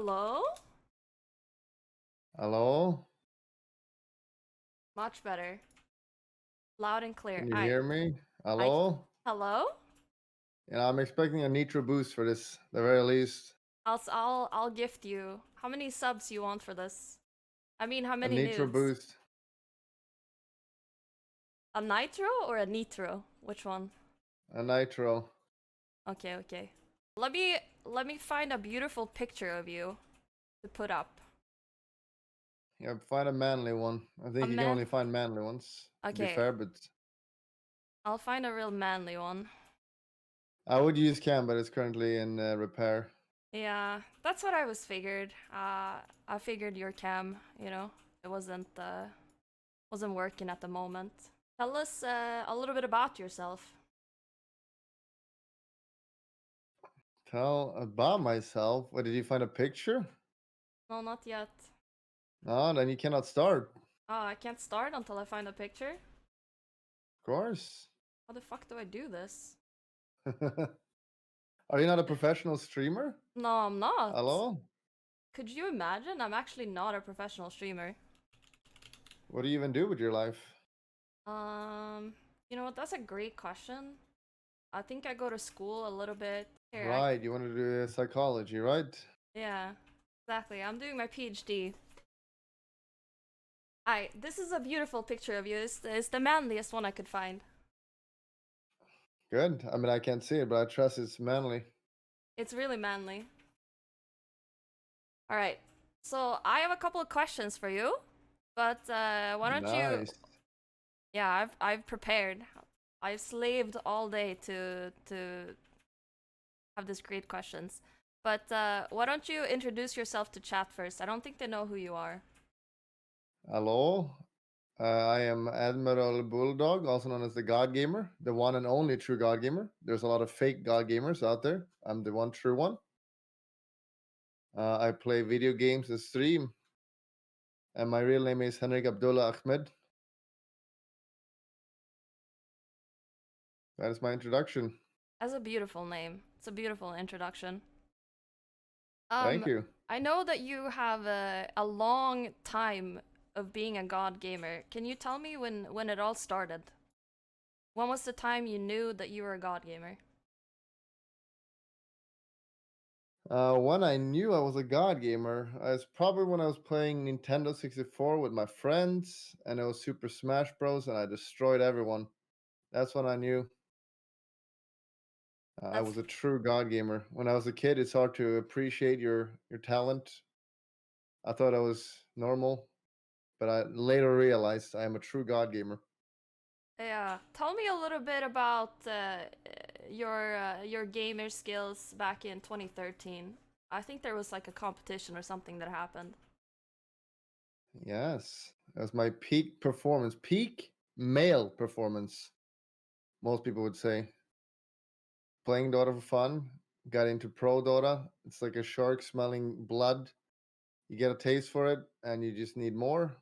Hello? Hello? Much better. Loud and clear. Can you hear me? I Hello? hello? Yeah, I'm expecting a nitro boost for this, the very least. I'll gift you. How many subs you want for this? I mean, how A many nitro nudes? boost. A nitro or a nitro? Which one? A nitro. Okay. Let me find a beautiful picture of you to put up. Yeah, find a manly one. I A think you can man. only find manly ones, to be Okay, fair, but I'll find a real manly one. I would use cam, but it's currently in repair. Yeah, that's what I was figured. I figured your cam, it wasn't working at the moment. Tell us a little bit about yourself. Tell about myself. What, did you find a picture? No, not yet. No, then you cannot start. Oh, I can't start until I find a picture? Of course. How the fuck do I do this? Are you not a professional streamer? No, I'm not. Hello? Could you imagine? I'm actually not a professional streamer. What do you even do with your life? Um, you know what? That's a great question. I think I go to school a little bit. Here, Right, you want to do psychology, right? yeah, exactly. I'm doing my PhD. This is a beautiful picture of you. It's the manliest one I could find. Good. I mean, I can't see it, but I trust it's manly. It's really manly. All right. So I have a couple of questions for you, but why don't you? Nice. Yeah, I've prepared. I've slaved all day to have these great questions. But why don't you introduce yourself to chat first? I don't think they know who you are. Hello. I am Admiralbulldog, also known as the Godgamer, the one and only true Godgamer. There's a lot of fake Godgamers out there. I'm the one true one. I play video games and stream, and my real name is Henrik Abdullah Ahmed. That is my introduction. That's a beautiful name. It's a beautiful introduction. Thank you. I know that you have a long time of being a god gamer. Can you tell me when it all started? When was the time you knew that you were a god gamer? When I knew I was a God gamer, it's probably when I was playing Nintendo 64 with my friends, and it was Super Smash Bros. And I destroyed everyone. That's when I knew I That's was a true God gamer. When I was a kid, it's hard to appreciate your talent. I thought I was normal, but I later realized I am a true God gamer. Yeah. Tell me a little bit about your gamer skills back in 2013. I think there was like a competition or something that happened. Yes, that was my peak performance, peak male performance. Most people would say playing Dota for fun. Got into pro Dota. It's like a shark smelling blood. You get a taste for it, and you just need more.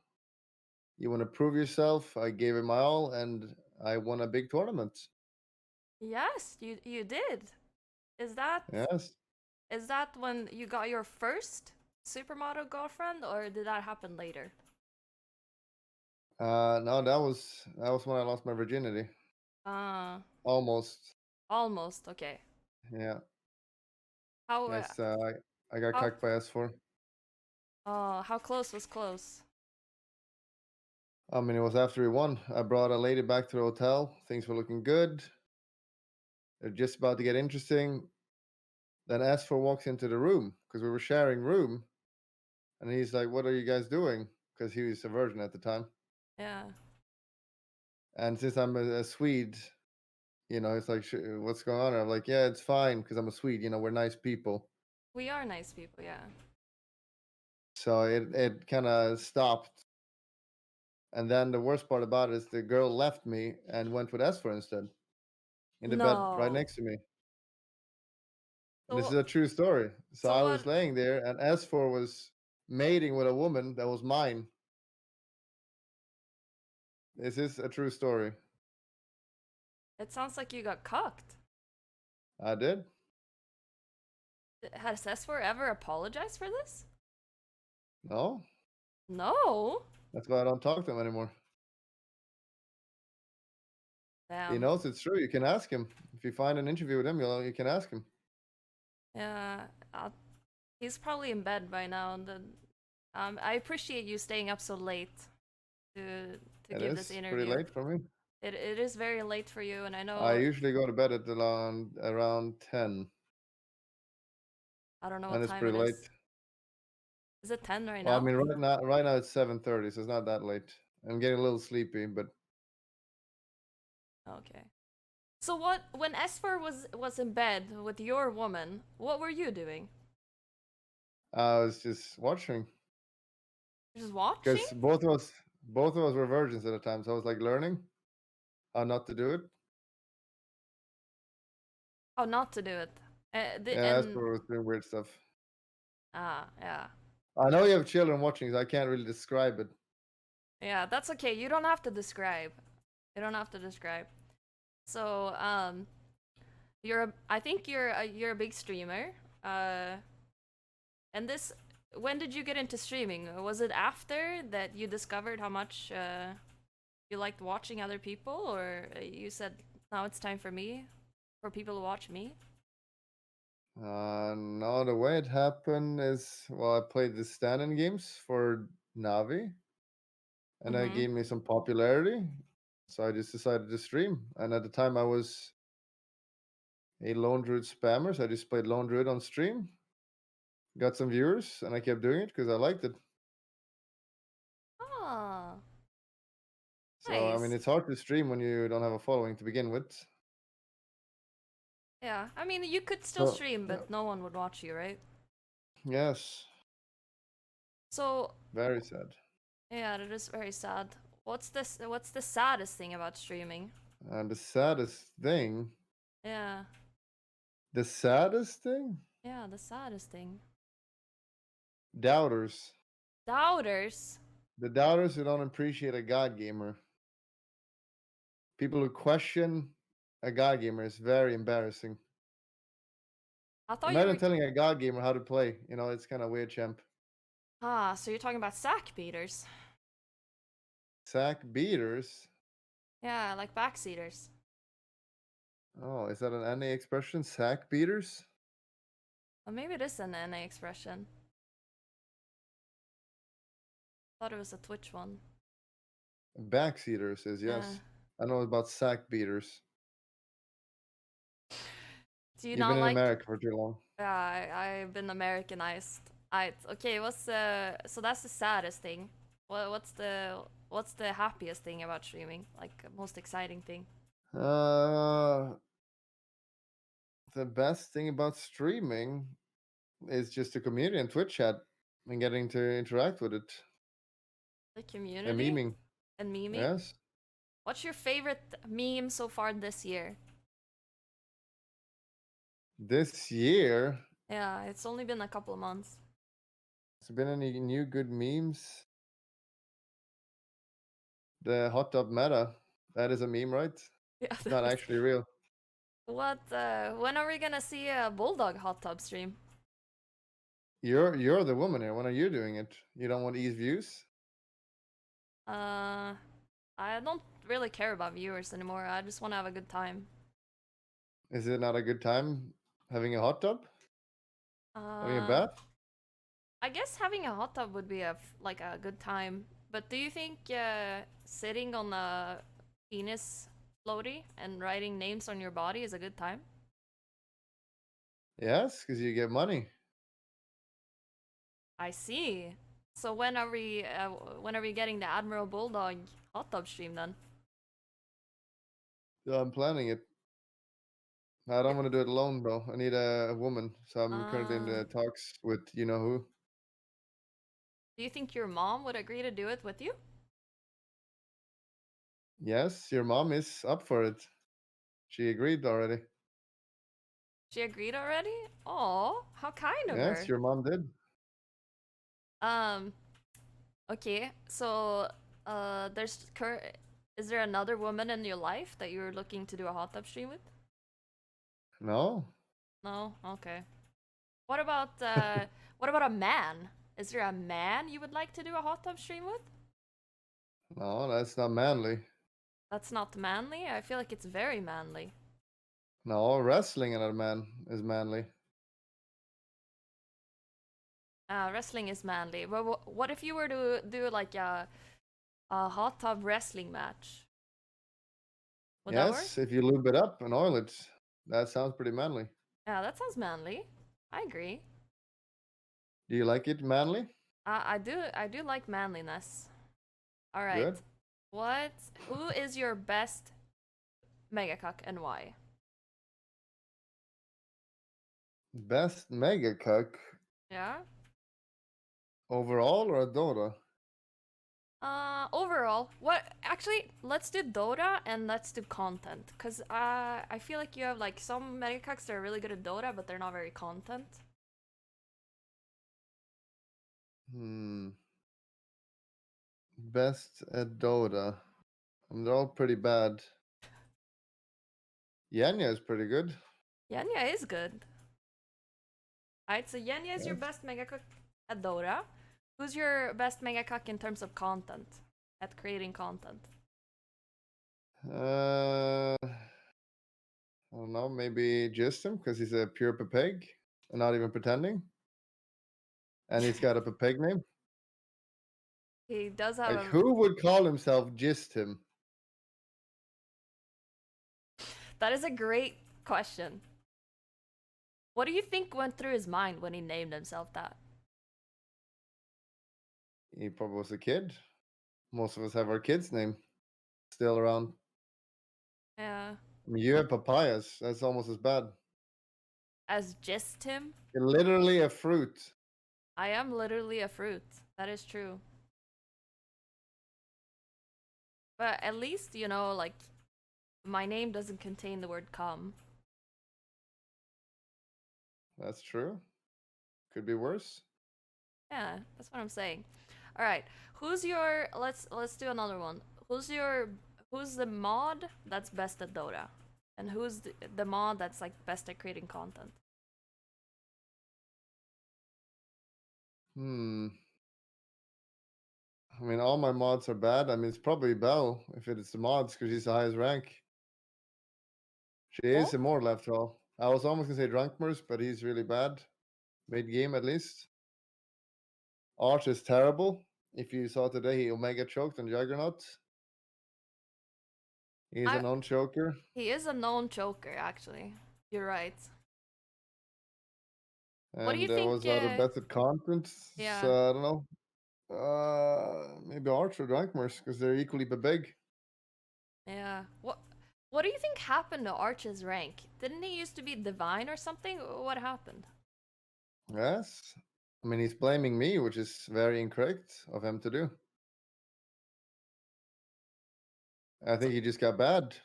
You want to prove yourself. I gave it my all, and I won a big tournament. Yes, you did. Is that Yes. is that when you got your first supermodel girlfriend, or did that happen later? No, that was when I lost my virginity. Uh, Almost. almost. Okay. Yeah. How Yes. I got how cucked by S4. how close was close? I mean, it was after we won. I brought a lady back to the hotel. Things were looking good. They're just about to get interesting. Then S4 walks into the room because we were sharing room, and he's like, "What are you guys doing?" Because he was a virgin at the time. Yeah. And since I'm a Swede, it's like, "What's going on?" And I'm like, "Yeah, it's fine because I'm a Swede. We're nice people." We are nice people, yeah. So it kind of stopped. And then the worst part about it is the girl left me and went with S4 instead in the bed right No. next to me. And this is So a true story. So so I what was laying there, and S4 was mating with a woman that was mine. This is a true story. it sounds like you got cucked. I did. Has S4 ever apologized for this? No, No. that's why I don't talk to him anymore. He Damn. knows it's true. You can ask him. If you find an interview with him, you can ask him. Yeah. He's probably in bed by now. And then, I appreciate you staying up so late to It give this is pretty interview. late for me. It is very late for you, and I I know usually go to bed at around 10, I don't know what and it's time it pretty late. is. Is it 10 right Well, I now? mean, right now it's 7:30, so it's not that late. I'm getting a little sleepy, but Okay. So when Esper was in bed with your woman, what were you doing? I was just watching Just watching? because both of us were virgins at the time, so I was like learning how not to do it. Oh, not to do it. Yeah, that's And where I was doing weird stuff. yeah. I know you have children watching, so I can't really describe it. Yeah, that's okay. You don't have to describe. You don't have to describe. So, I think you're a big streamer. Uh, and this, when did you get into streaming? Was it after that you discovered how much you liked watching other people, or you said now it's time for people to watch me? No, the way it happened is, well, I played the stand-in games for Navi, and that Mm-hmm. gave me some popularity. So I just decided to stream. And at the time, I was a Lone Druid spammer, so I just played Lone Druid on stream, got some viewers, and I kept doing it because I liked it. Ah, So, I mean, nice. it's hard to stream when you don't have a following to begin with. Yeah, I mean you could still So, stream, yeah. but no one would watch you, right? Yes, So very sad. yeah, that is very sad. What's the saddest thing about streaming? And Yeah, the saddest thing, yeah, the saddest thing. doubters. Doubters. The doubters who don't appreciate a God gamer. People who question a God gamer is very embarrassing. I thought you Imagine were telling a God gamer how to play. It's kind of weird, champ. so you're talking about sack beaters. Sack beaters. Yeah, like backseaters. Oh, is that an NA expression? Sack beaters? Or maybe it is an NA expression. Thought it was a Twitch one. Backseaters is Yeah. yes. I know about sack beaters. Do you You've been not in like? America for too long. Yeah, I've been Americanized. I okay. So that's the saddest thing. What's the happiest thing about streaming? Like most exciting thing? Uh, the best thing about streaming is just the community and Twitch chat and getting to interact with it The and community memeing. and memeing. Yes. What's your favorite meme so far this year? This year, Yeah, it's only been a couple of months. has there been any new good memes? The hot tub meta. That is a meme, right? Yeah, It's not actually real. What? When are we gonna see a bulldog hot tub stream? You're the woman here. When are you doing it? You don't want ease views? Uh, I don't really care about viewers anymore. I just want to have a good time. Is it not a good time having a hot tub? Having a Uh, bath? I guess having a hot tub would be like a good time. But do you think sitting on a penis floaty and writing names on your body is a good time? Yes, because you get money. I see. So when are we getting the Admiralbulldog hot tub stream then? So I'm planning it. I Yeah. don't want to do it alone though. I need a woman. So I'm currently in Uh, the talks with you know who. do you think your mom would agree to do it with you? Yes, your mom is up for it. She agreed already. She agreed already? Oh, how kind of Yes, her. your mom did. Um, okay. So, is there another woman in your life that you're looking to do a hot tub stream with? No, No? Okay. What about a man? Is there a man you would like to do a hot tub stream with? No, that's not manly. That's not manly. I feel like it's very manly. No, wrestling another man is manly. Wrestling is manly. But what if you were to do like a hot tub wrestling match? Would that work? Yes, if you lube it up and oil it, that sounds pretty manly. Yeah, that sounds manly. I agree. Do you like it manly? I do like manliness. All right. Good. Who is your best megacuck and why? Best mega cuck Yeah. overall or a Dota? Overall, actually, let's do Dota and let's do content. Cause I feel like you have like some megacucks that are really good at Dota, but they're not very content. Best at Dota. They're all pretty bad. Yenya is pretty good. Yenya is good. Alright, so Yenya is your Yes. best megacuck at Dota. Who's your best megacuck in terms of content? At creating content? I don't know, maybe just him because he's a pure Pepeg and not even pretending. And he's got a Pepeg name. He does have Like, a. who would call himself just him? That is a great question. What do you think went through his mind when he named himself that? He probably was a kid. Most of us have our kid's name still around. Yeah. I mean, you have papayas. That's almost as bad. As just him? You're literally a fruit. I am literally a fruit. That is true. But at least, like, my name doesn't contain the word come. That's true. Could be worse. Yeah, that's what I'm saying. All right. Let's do another one. Who's the mod that's best at Dota? And who's the mod that's like best at creating content? I mean, all my mods are bad. I mean, it's probably Belle if it's the mods because she's the highest rank. She is Well, immortal after all. I was almost gonna say Drunkmers, but he's really bad. Mid game at least. Arch is terrible. If you saw today, he Omega choked on Juggernaut. He's a I known choker. he is a known choker actually. You're right. What do you And think? was other best at content. Yeah, So I don't know. Maybe Arch or Drunkmers because they're equally big. yeah. What do you think happened to Arch's rank? Didn't he used to be divine or something? What happened? Yes. I mean, he's blaming me, which is very incorrect of him to do. I think he just got bad.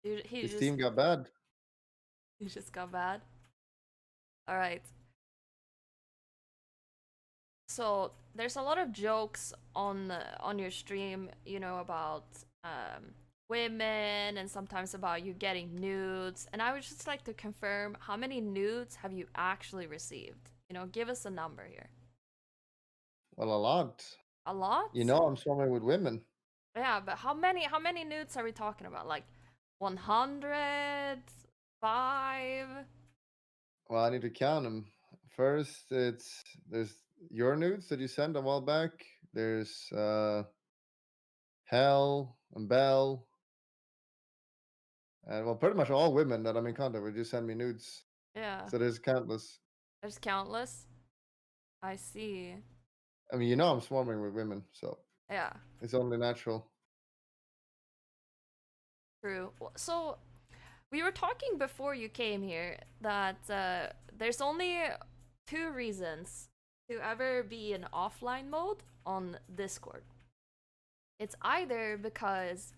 He His just team got bad. he just got bad. All right. So there's a lot of jokes on your stream, about women and sometimes about you getting nudes. And I would just like to confirm, how many nudes have you actually received? Give us a number here. Well, a lot. A lot? You know, I'm swimming with women. Yeah, but how many nudes are we talking about? Like 100, 5? Well, I need to count them. First, there's your nudes that you sent a while back. There's Hell and Belle, and well, pretty much all women that I'm in contact with just send me nudes. Yeah, So there's countless. there's countless. I see. I mean, you know, I'm swarming with women, so Yeah, it's only natural. true. So we were talking before you came here that there's only two reasons to ever be in offline mode on Discord. It's either because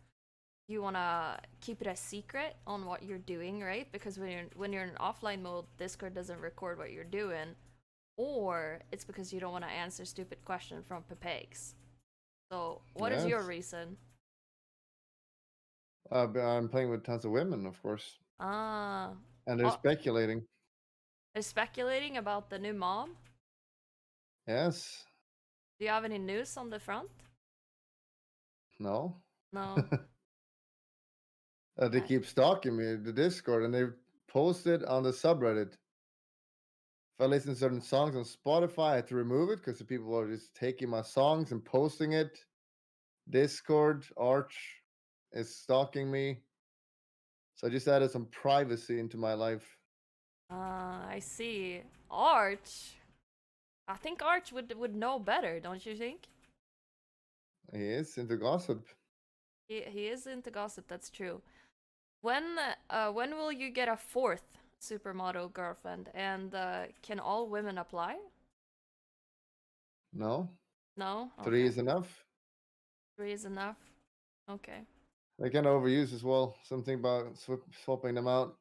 you want to keep it a secret on what you're doing, right? Because when you're in offline mode, Discord doesn't record what you're doing, or it's because you don't want to answer stupid questions from Pepegs. So, what is your Yes. reason? I'm playing with tons of women, of course, Ah, and they're oh, speculating. They're speculating about the new mom. Yes. Do you have any news on the front? No. No. They keep stalking me, the Discord, and they posted on the subreddit. If I listen to certain songs on Spotify, I had to remove it because the people were just taking my songs and posting it. Discord, Arch is stalking me. So I just added some privacy into my life. I see. Arch. I think Arch would know better, don't you think? He is into gossip. He is into gossip. That's true. When will you get a fourth supermodel girlfriend? And can all women apply? No? No. 3 Okay. is enough. 3 is enough. Okay. They can overuse as well. Something about swapping them out.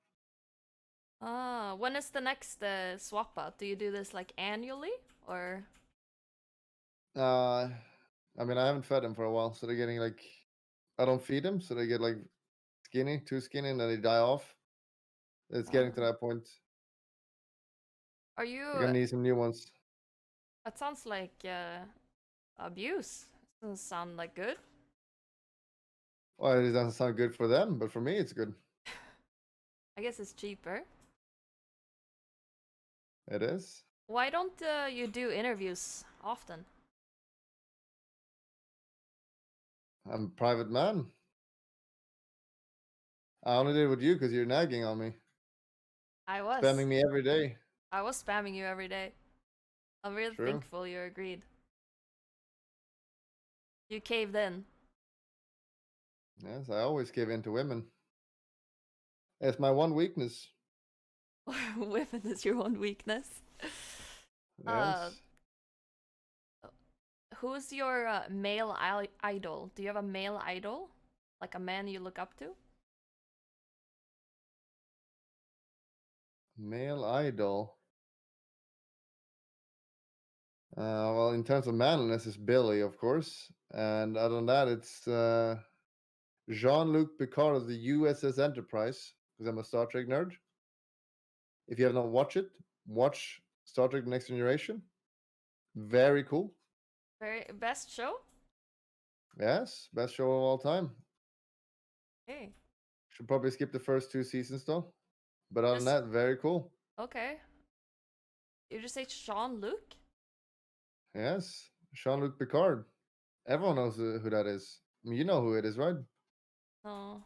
When is the next swap out? Do you do this like annually or? Uh, I mean, I haven't fed them for a while, so they're getting like, I don't feed them, so they get like skinny, too skinny, and then they die off. It's getting to that point. Are We're you? gonna need some new ones. That sounds like abuse. Doesn't sound like good. Well, it doesn't sound good for them, but for me, it's good. I guess it's cheaper. It is. Why don't you do interviews often? I'm a private man. I only did it with you because you're nagging on me, I was. spamming me every day. I was spamming you every day. I'm really True. thankful you agreed. You caved in. Yes, I always give in to women. It's my one weakness. Women is your one weakness. Uh, Yes. who's your male idol? Do you have a male idol? Like a man you look up to? Male idol. Well, in terms of manliness, it's Billy, of course. And other than that, it's Jean-Luc Picard of the USS Enterprise, because I'm a Star Trek nerd. If you have not watched it, watch Star Trek: The Next Generation. Very cool. Very best show? Yes, best show of all time. Hey. Should probably skip the first 2 seasons though. But other than Just that, very cool. okay. You just say Jean-Luc? Yes, Jean-Luc Picard. Everyone knows who that is. I mean, you know who it is, right? No.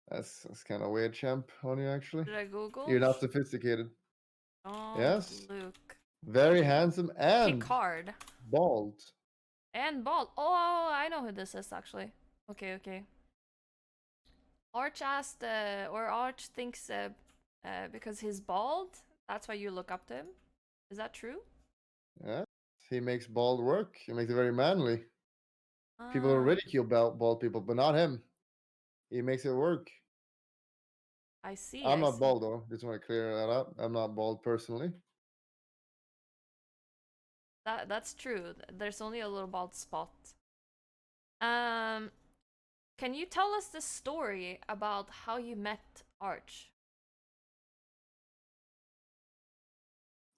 That's kind of weird, champ, on you actually. Did I Google? You're not sophisticated. Yes, Jean-Luc very handsome and Picard. bald. And bald. Oh, I know who this is actually. Okay, okay. Arch asked, or Arch thinks, because he's bald, that's why you look up to him. Is that true? Yeah, he makes bald work. He makes it very manly. People Ah, ridicule bald people, but not him. He makes it work. I see, I'm I not see. bald though. Just want to clear that up. I'm not bald personally. That's true. There's only a little bald spot. Um, can you tell us the story about how you met Arch?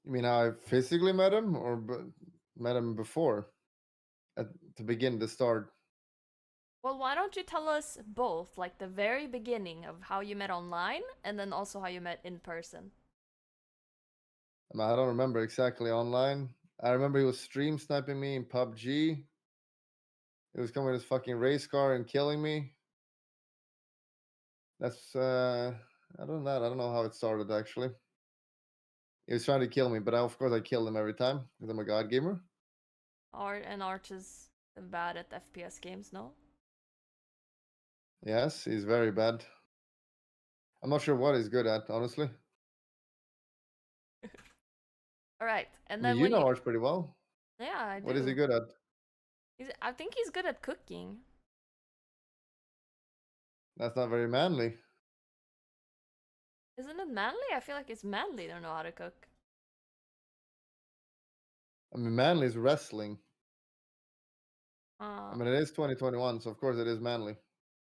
You mean how I physically met him, or met him before, to begin the start? Well, why don't you tell us both, like the very beginning of how you met online, and then also how you met in person? I mean, I don't remember exactly online. I remember he was stream sniping me in PUBG. He was coming with his fucking race car and killing me. That's I don't know. I don't know how it started actually. He was trying to kill me, but of course I killed him every time because I'm a god gamer. Arch is bad at FPS games, no? Yes, he's very bad. I'm not sure what he's good at, honestly. All right, and I mean, then you when know you, Arch pretty well. yeah, I What is he do. good at? I think he's good at cooking. That's not very manly. Isn't it manly? I feel like it's manly to know how to cook. I mean, manly is wrestling. I Uh, mean, it is 2021, so of course it is manly.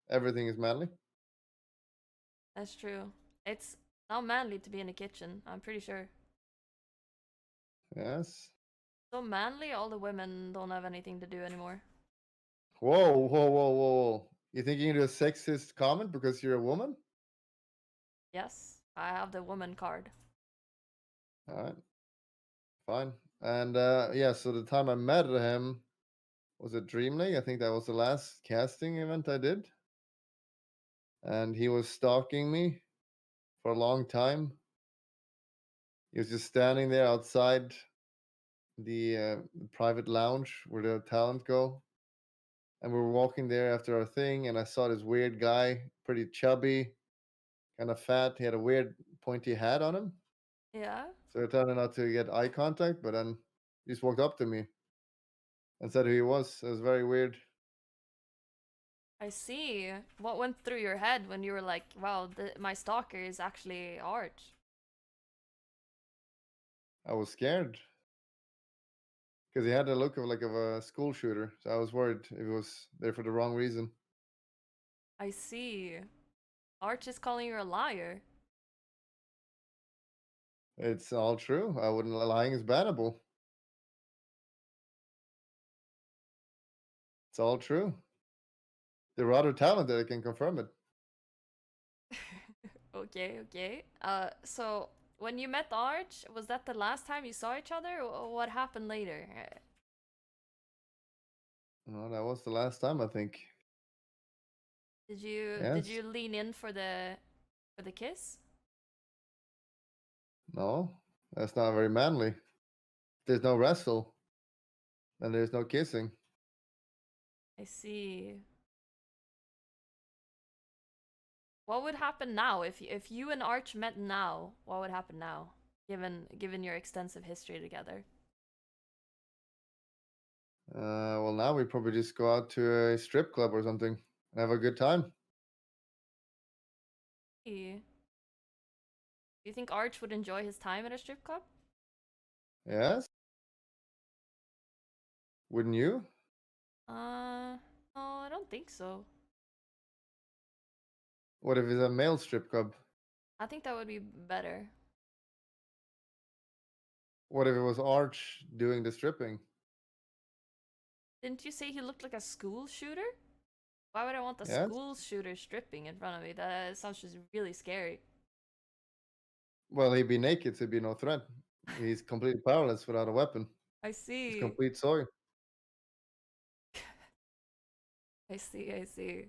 Everything is manly. that's true. It's Now manly to be in the kitchen, I'm pretty sure. Yes. So manly, all the women don't have anything to do anymore. Whoa, whoa, whoa, whoa. You think you can do a sexist comment because you're a woman? Yes, I have the woman card. All right, fine. And yeah, so the time I met him was at Dreamlake. I think that was the last casting event I did. And he was stalking me for a long time. He was just standing there outside the private lounge where the talent go. And we were walking there after our thing, and I saw this weird guy, pretty chubby, kind of fat. He had a weird pointy hat on him. Yeah, So I told him not to get eye contact, but then he just walked up to me and said who he was. It was very weird. I see. What went through your head when you were like, wow, my stalker is actually Arch? I was scared because he had the look of like of a school shooter. So I was worried if he was there for the wrong reason. I see. Arch is calling you a liar. It's all true. I wouldn't lying is bannable. It's all true. They're rather talented. I can confirm it. Okay, okay. So when you met Arch, was that the last time you saw each other? Or what happened later? Well, that was the last time I think. Did Yes. you lean in for the kiss? No, that's not very manly. There's no wrestle, and there's no kissing. I see. What would happen now if you and Arch met now? What would happen now, given your extensive history together? Well, now we probably just go out to a strip club or something and have a good time. Do you think Arch would enjoy his time at a strip club? Yes? Wouldn't you? No, I don't think so. What if it's a male strip club? I think that would be better. What if it was Arch doing the stripping? Didn't you say he looked like a school shooter? Why would I want a Yes? school shooter stripping in front of me? That sounds just really scary. Well, he'd be naked, so he'd be no threat. He's completely powerless without a weapon. I He's see. complete soy. I see. I see.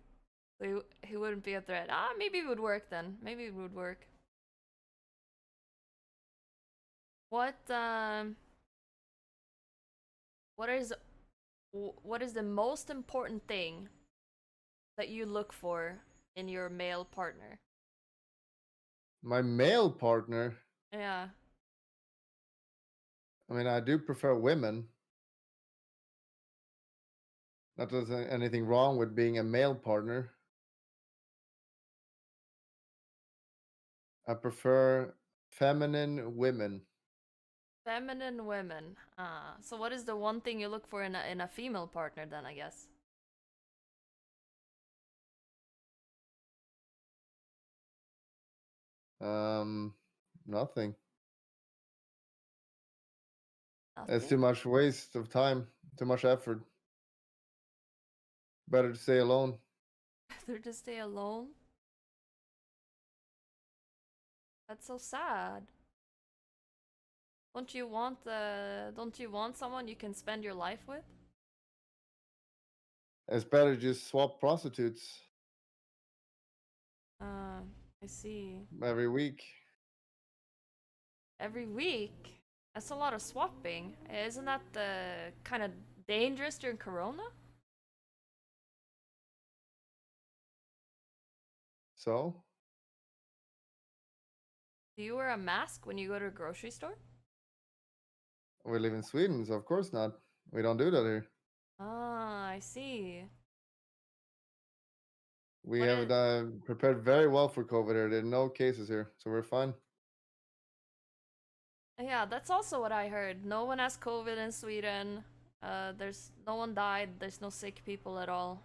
So he wouldn't be a threat. Maybe it would work then. Maybe it would work. What what is what is the most important thing that you look for in your male partner? My male partner, Yeah. I mean, I do prefer women. Not that there's anything wrong with being a male partner. I prefer feminine women. Feminine women. So what is the one thing you look for in a female partner then, I guess? Um, Nothing. It's too Nothing. much waste of time, too much effort. Better to stay alone. They're to stay alone. That's so sad. Don't you want someone you can spend your life with? It's better to just swap prostitutes Uh, I see. every week. Every week? That's a lot of swapping. Isn't that kind of dangerous during Corona? So Do you wear a mask when you go to a grocery store? we live in Sweden, so of course not. We don't do that here. I see. We What have is prepared very well for COVID here. There are no cases here, so we're fine. Yeah, that's also what I heard. No one has COVID in Sweden. There's no one died. There's no sick people at all.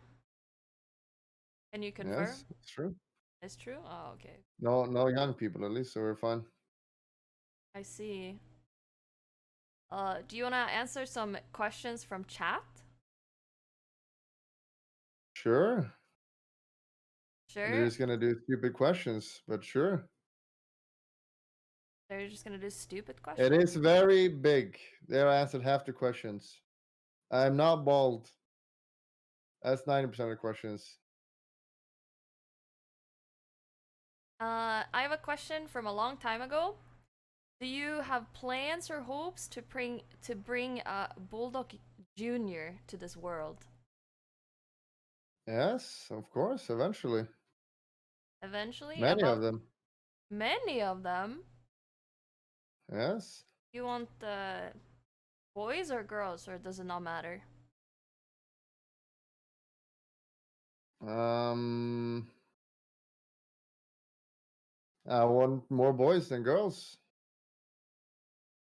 Can you confirm? Yes, it's true. It's true? Oh, okay. No, no young people at least, so we're fine. I see. Do you wanna answer some questions from chat? Sure. They're Sure. just gonna do stupid questions, but sure. They're just gonna do stupid It questions? is very big. They answered half the questions. I'm not bald. That's 90% of the questions. I have a question from a long time ago. Do you have plans or hopes to bring Bulldog Junior to this world? Yes, of course, eventually. Eventually, Many of about them. many of them. Yes. You want boys or girls, or does it not matter? Um, I want more boys than girls.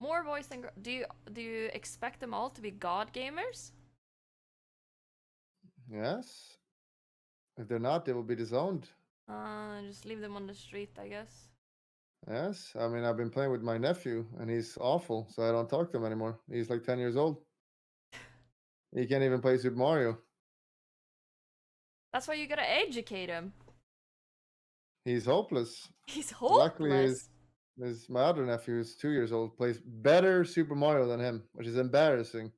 More boys than girls. Do you expect them all to be god gamers? Yes. If they're not, they will be disowned. Just leave them on the street, I guess. Yes. I mean, I've been playing with my nephew, and he's awful, so I don't talk to him anymore. He's like 10 years old. He can't even play Super Mario. That's why you gotta educate him. He's hopeless. He's Luckily, hopeless. my other nephew is 2 years old, plays better Super Mario than him, which is embarrassing.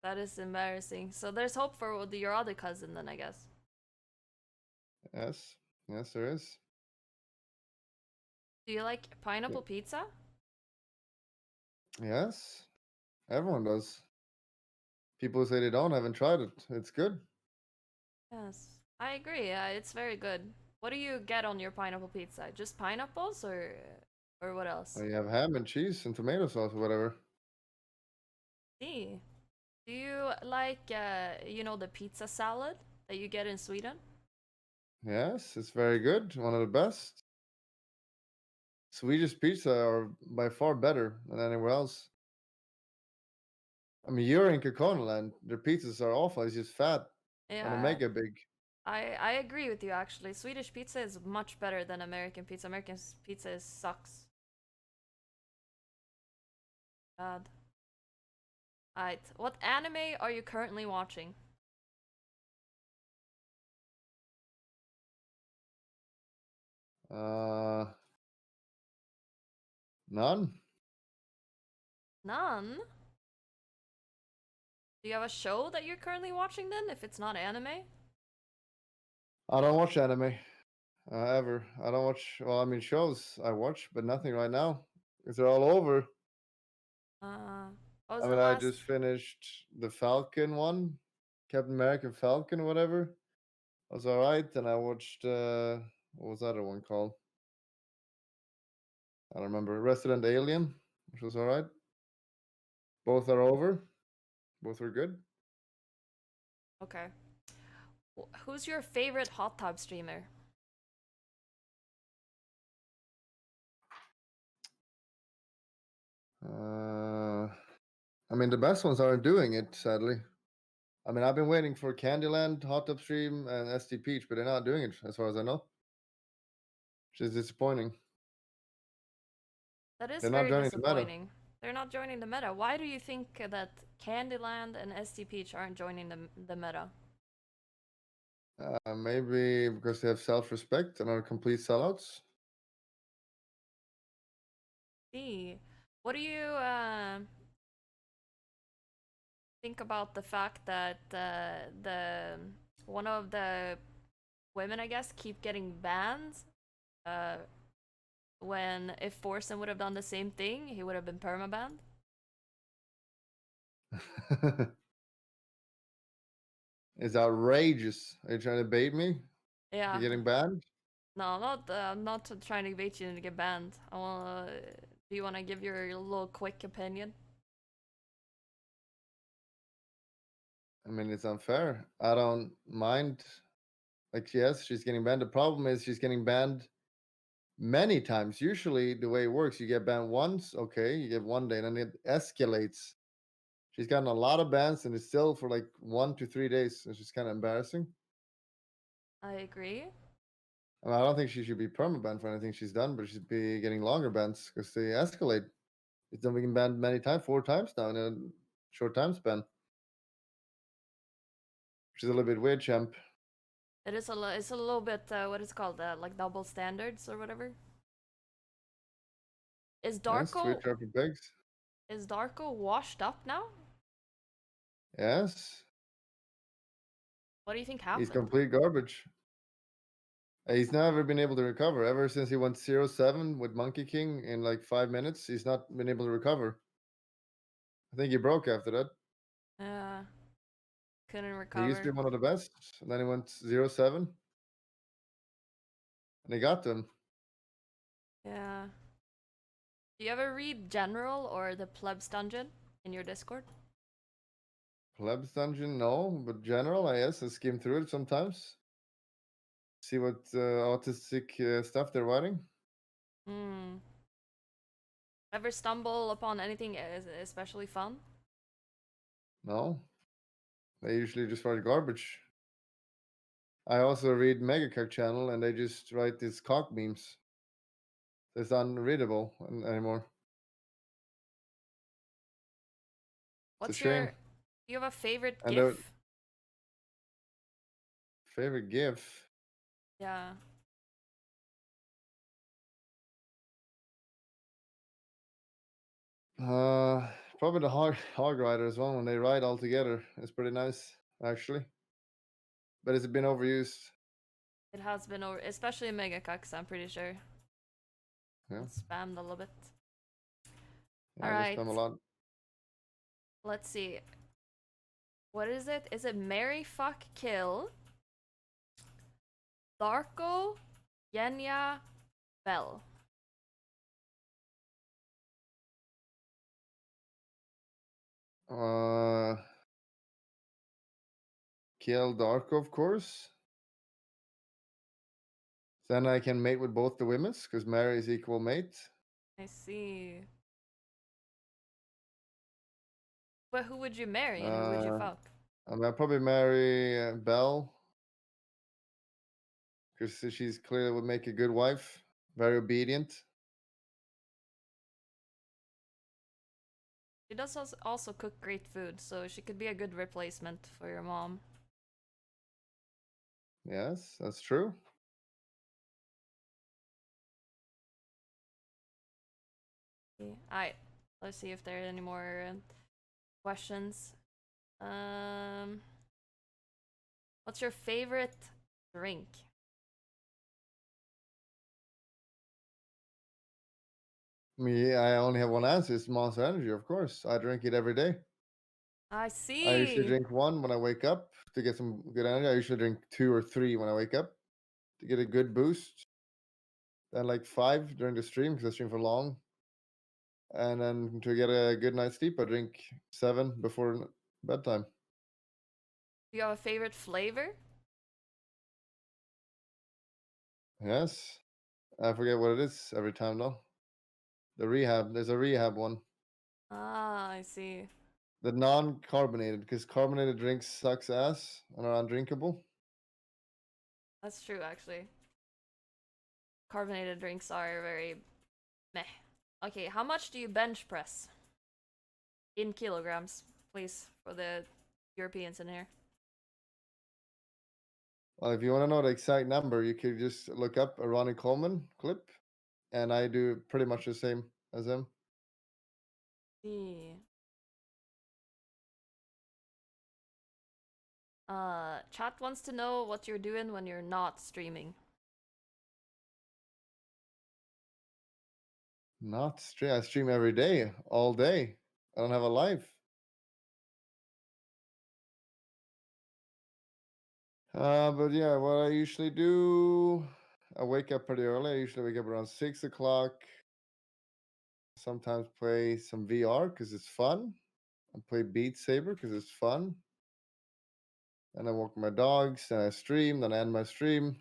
That is embarrassing. So there's hope for your other cousin then, I guess. Yes. Yes, there is. Do you like pineapple pizza? Yes. Everyone does. People who say they don't haven't tried it. It's good. Yes, I agree. It's very good. What do you get on your pineapple pizza? Just pineapples or what else? You have ham and cheese and tomato sauce or whatever. See. Do you like the pizza salad that you get in Sweden? Yes, it's very good. One of the best. Swedish pizza are by far better than anywhere else. I mean, you're in Kekkonland. Their pizzas are awful. It's just fat and a Yeah, mega big. I agree with you actually. Swedish pizza is much better than American pizza. Pizza sucks. Bad. Alright, what anime are you currently watching? Uh, none. None? Do you have a show that you're currently watching then, if it's not anime? I don't watch anime ever. I don't watch. Well, I mean, shows I watch, but nothing right now because they're all over. Uh, what was I the mean, I last? just finished the Falcon one, Captain America Falcon, whatever. Was all right. And I watched what was that other one called? I don't remember. Resident Alien, which was all right. Both are over. Both were good. Okay. Who's your favorite hot tub streamer? I mean, the best ones aren't doing it, sadly. I mean, I've been waiting for Candyland, Hot Tub Stream, and SD Peach, but they're not doing it, as far as I know. Which is disappointing. That is They're not very joining the meta. disappointing. They're not joining the meta. Why do you think that Candyland and SD Peach aren't joining the meta? Maybe because they have self-respect and are complete sellouts. See, what do you think about the fact that the one of the women, I guess, keep getting banned? Uh, when if Forsen would have done the same thing, he would have been permabanned. It's outrageous. Are you trying to bait me? Yeah. You're getting banned? No, I'm not trying to bait you to get banned. Do you want to give your little quick opinion? I mean, it's unfair. I don't mind. Like, yes, she's getting banned. The problem is she's getting banned many times. Usually, the way it works, you get banned once, okay, you get 1 day, and then it escalates. She's gotten a lot of bans, and it's still for like 1 to 3 days. It's just kind of embarrassing. I agree. I mean, I don't think she should be perma-banned for anything she's done, but she should be getting longer bans because they escalate. It's done being banned many times, 4 times now in a short time span. Which is a little bit weird, champ. It is it's a little bit what is it called, like double standards or whatever. Is Yes, Darko Twitter begs. is Darko washed up now? Yes. What do you think He's happened? complete garbage. He's never been able to recover. Ever since he went 0-7 with Monkey King in like 5 minutes, he's not been able to recover. I think he broke after that. Yeah, couldn't He used to recover. be one of the best, and then he went 0-7, and he got them. Yeah. Do you ever read General or the Plebs Dungeon in your Discord? Plebs Dungeon, no, but General, I guess, I skim through it sometimes. See what autistic stuff they're writing. Hmm. Ever stumble upon anything especially fun? No, they usually just write garbage. I also read Megacock channel, and they just write these cock memes. It's unreadable anymore. It's a What's shame. your? Do you have a favorite And their GIF? favorite GIF, Yeah. probably the hog riders one when they ride all together. It's pretty nice, actually. But it's been overused. It has been over, especially in Mega Cucks, I'm pretty sure. Yeah, It's spammed a little bit. yeah, I guess Alright, spam a lot. let's see. What is it? Is it Marry, Fuck, Kill, Darko, Yenya, Bell? Uh, Kill Darko, of course. Then I can mate with both the women's because Mary is equal mate. I see. But who would you marry and who would you Uh, fuck? I'll probably marry Belle because she's clearly would make a good wife, very obedient. She does also cook great food, so she could be a good replacement for your mom. Yes, that's true. Alright, let's see if there are any more questions. Um, what's your favorite drink? Me, I only have one answer. It's Monster Energy, of course. I drink it every day. I I usually see. drink one when I wake up to get some good energy. I usually drink 2 or 3 when I wake up to get a good boost. Then like 5 during the stream because I stream for long. And then to get a good night's sleep, I drink 7 before bedtime. Do you have a favorite flavor? Yes, I forget what it is every time though. There's a rehab one. Ah, I see. The non-carbonated, because carbonated drinks sucks ass and are undrinkable. That's true, actually. Carbonated drinks are very meh. Okay, how much do you bench press? In kilograms, please, for the Europeans in here. Well, if you want to know the exact number, you could just look up a Ronnie Coleman clip, and I do pretty much the same as him. See. Chat wants to know what you're doing when you're not streaming. Not stream. I stream every day, all day. I don't have a life. But yeah, what I usually do, I wake up pretty early. I usually wake up around 6 o'clock. Sometimes play some VR because it's fun. I play Beat Saber because it's fun. And I walk my dogs, then I stream, then I end my stream.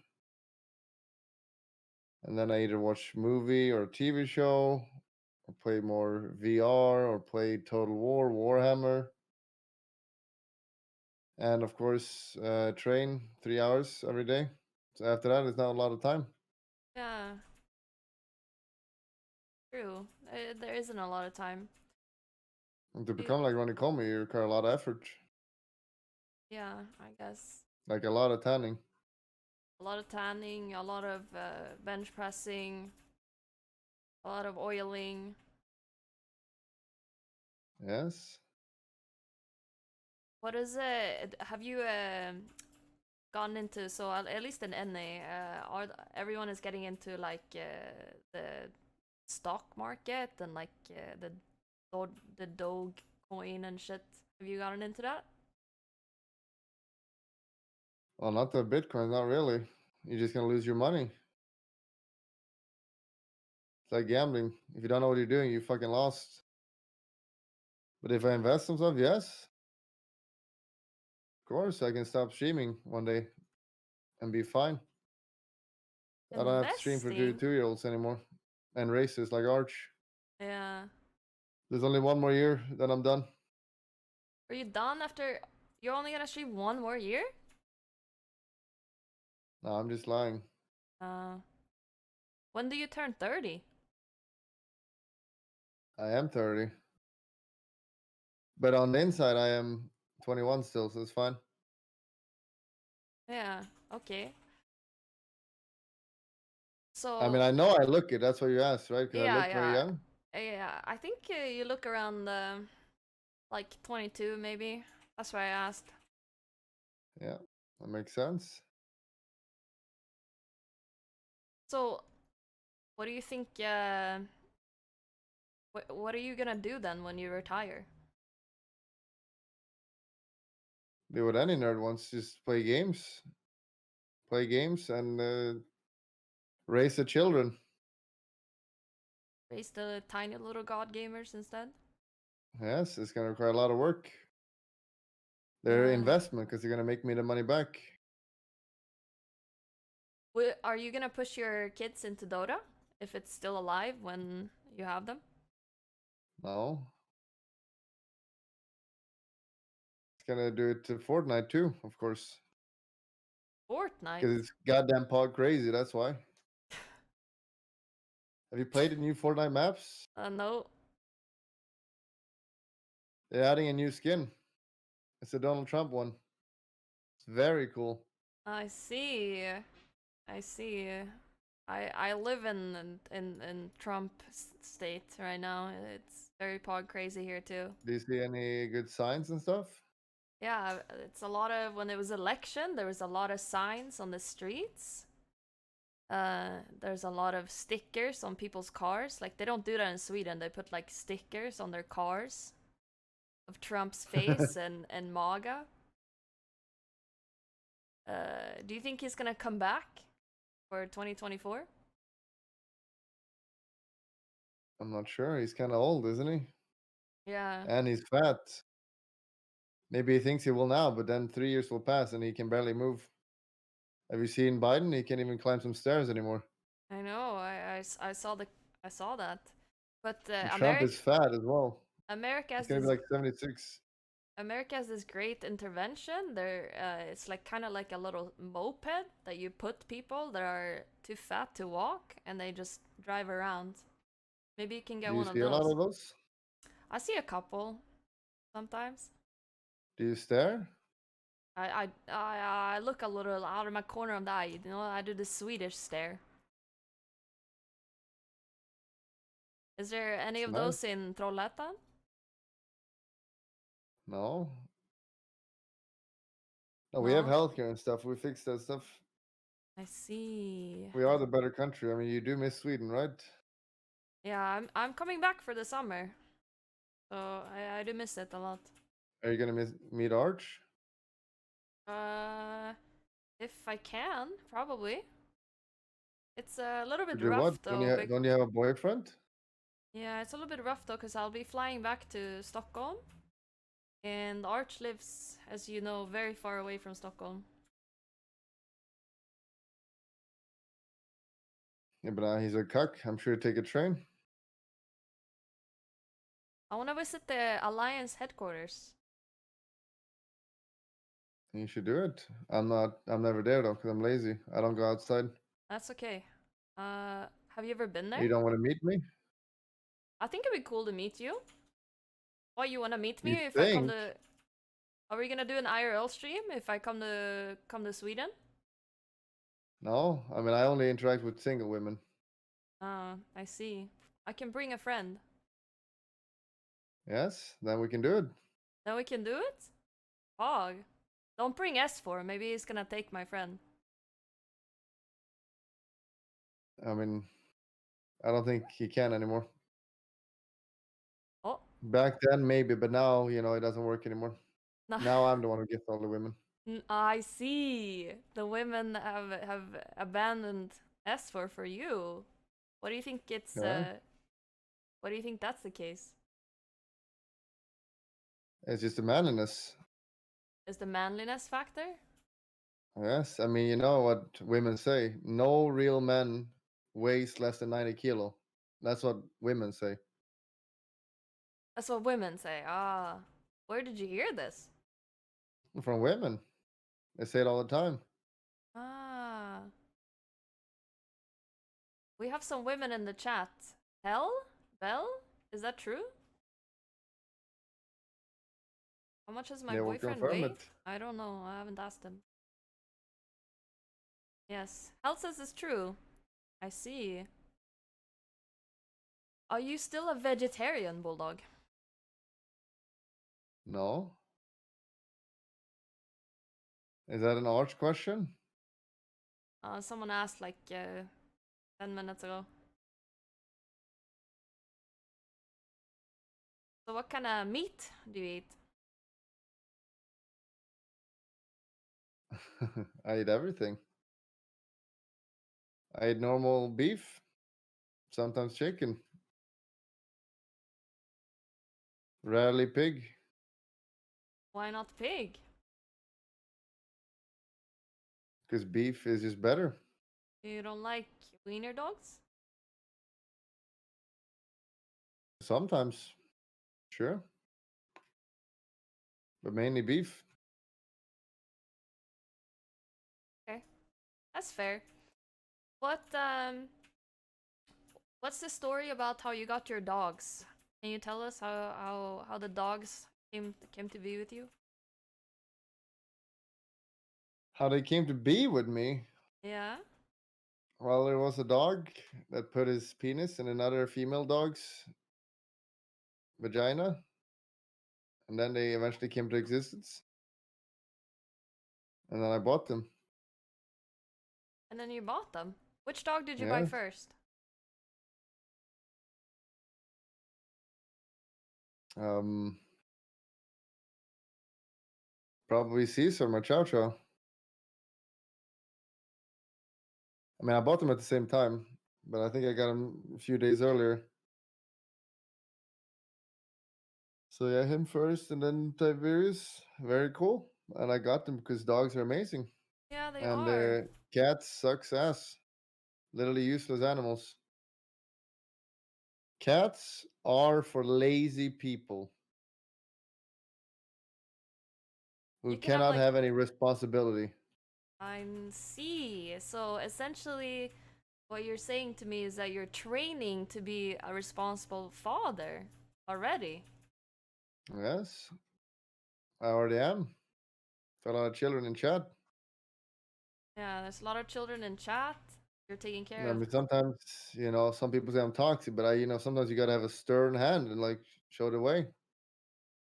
And then I either watch movie or TV show, or play more VR, or play Total War, Warhammer. And of course, train 3 hours every day So after that, it's not a lot of time. Yeah. True. There isn't a lot of time. And to You- become like Ronnie Coleman, you require a lot of effort, Yeah, I guess. like a lot of tanning. A lot of tanning, a lot of bench pressing, a lot of oiling. Yes. What is it? Have you gotten into, so at least in NA, everyone is getting into like the stock market and like the Doge coin and shit. Have you gotten into that? Well, not the Bitcoin, not really. You're just gonna lose your money. It's like gambling. If you don't know what you're doing, you fucking lost. But if I invest some stuff, yes. Of course, I can stop streaming one day and be fine. I don't have to stream for Investing? 2-year-olds anymore. And races like Arch. Yeah. There's only one more year, then I'm done. Are you done after? You're only gonna stream one more year? No, I'm just lying. Uh, when do you turn 30? I am 30. But on the inside, I am 21 still, so it's fine. Yeah, okay. I mean, So, I know I look it. That's what you asked, right? Because I yeah, look very yeah. young. Yeah, I think you look around like 22 maybe. That's why I asked. Yeah, that makes sense. So, what do you think what are you gonna do then when you retire? Do what any nerd wants, just play games. Play games and raise the children. Raise the tiny little god gamers instead? Yes, it's going to require a lot of work. They're Yeah. investment because they're going to make me the money back. Are you gonna push your kids into Dota if it's still alive when you have them? No. It's going to do it to Fortnite too, of course. Fortnite? Because it's goddamn pod crazy, that's why. Have you played the new Fortnite maps? No. They're adding a new skin. It's a Donald Trump one. It's very cool. I see. I see. I live in Trump state right now. It's very pod crazy here too. Do you see any good signs and stuff? Yeah, it's a lot of when it was election, there was a lot of signs on the streets. There's a lot of stickers on people's cars. Like they don't do that in Sweden. They put like stickers on their cars of Trump's face and MAGA. Do you think he's gonna come back for 2024? I'm not sure. He's kind of old, isn't he? Yeah, And he's fat. Maybe he thinks he will now, but then 3 years will pass and he can barely move. Have you seen Biden? He can't even climb some stairs anymore. I know. I saw that. But And Trump is fat as well. America He's has gonna be this like 76. America has this great intervention. It's like kind of like a little moped that you put people that are too fat to walk, and they just drive around. Maybe you can get Do you one of see a lot those. of those? I see a couple sometimes. Do you stare? I look a little out of my corner of the eye. You know, I do the Swedish stare. Is there any It's of nice. those in Trollhättan? No. No, we have No. healthcare and stuff. We fix that stuff. I see. We are the better country. I mean, you do miss Sweden, right? Yeah, I'm coming back for the summer, so I do miss it a lot. Are you gonna meet Arch? Uh, if I can, probably. It's a little To bit do what? rough though. Don't you have a boyfriend? Yeah, it's a little bit rough though, because I'll be flying back to Stockholm, and Arch lives, as you know, very far away from Stockholm. Yeah, but he's a cuck. I'm sure you take a train. I want to visit the Alliance headquarters. You should do it. I'm never there though, because I'm lazy. I don't go outside. That's okay. Have you ever been there? You don't want to meet me? I think it'd be cool to meet you. Why, you wanna meet me You if I come think? to... Are we gonna do an IRL stream if I come to Sweden? No, I mean I only interact with single women. I see. I can bring a friend. Yes, then we can do it. Then we can do it? Hog. Don't bring S4, maybe he's gonna take my friend. I mean, I don't think he can anymore. Oh, Back then maybe, but now it doesn't work anymore. no. Now I'm the one who gets all the women. I see. The women have abandoned S4 for you. What do you think it's Yeah, what do you think that's the case? it's just the manliness. Is the manliness factor? Yes, I mean you know what women say. No real man weighs less than 90 kilo. That's what women say. That's what women say. Ah. Where did you hear this? From women, they say it all the time. Ah. We have some women in the chat. Hell? Bell? Is that true? How much does my They will boyfriend confirm weigh? it. I don't know. I haven't asked him. Yes. Hell says it's true. I see. Are you still a vegetarian, Bulldog? No, is that an arch question? Someone asked like 10 minutes ago. So what kind of meat do you eat? I eat everything. I eat normal beef, sometimes chicken, rarely pig, Why not pig? because beef is just better. You don't like wiener dogs? Sometimes, sure, but mainly beef. Okay, that's fair. What what's the story about how you got your dogs? Can you tell us how the dogs came to be with you? How they came to be with me? Yeah. Well, there was a dog that put his penis in another female dog's vagina, and then they eventually came to existence, and then I bought them. And then you bought them. Which dog did you buy Yes, first? um, probably Caesar, my Chow Chow. I mean, I bought them at the same time, but I think I got them a few days earlier. So yeah, him first, and then Tiberius. Very cool. And I got them because dogs are amazing, Yeah, they and are. cats sucks ass. Literally useless animals. Cats are for lazy people who You can have cannot like have any responsibility. I see. So essentially what you're saying to me is that you're training to be a responsible father already. Yes, I already am. Got a lot of children in chat. Yeah, there's a lot of children in chat you're taking care I of. mean, sometimes some people say I'm toxic, but sometimes you gotta have a stern hand and like show the way.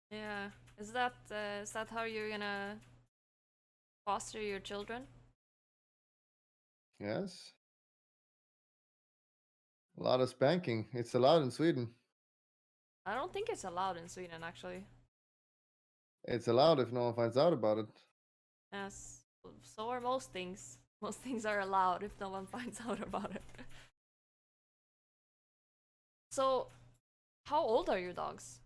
Yeah. Is that how you're gonna foster your children? Yes, a lot of spanking. It's allowed in Sweden. I don't think it's allowed in Sweden actually. It's allowed if no one finds out about it. Yes. So are most things. Most things are allowed if no one finds out about it. So, how old are your dogs?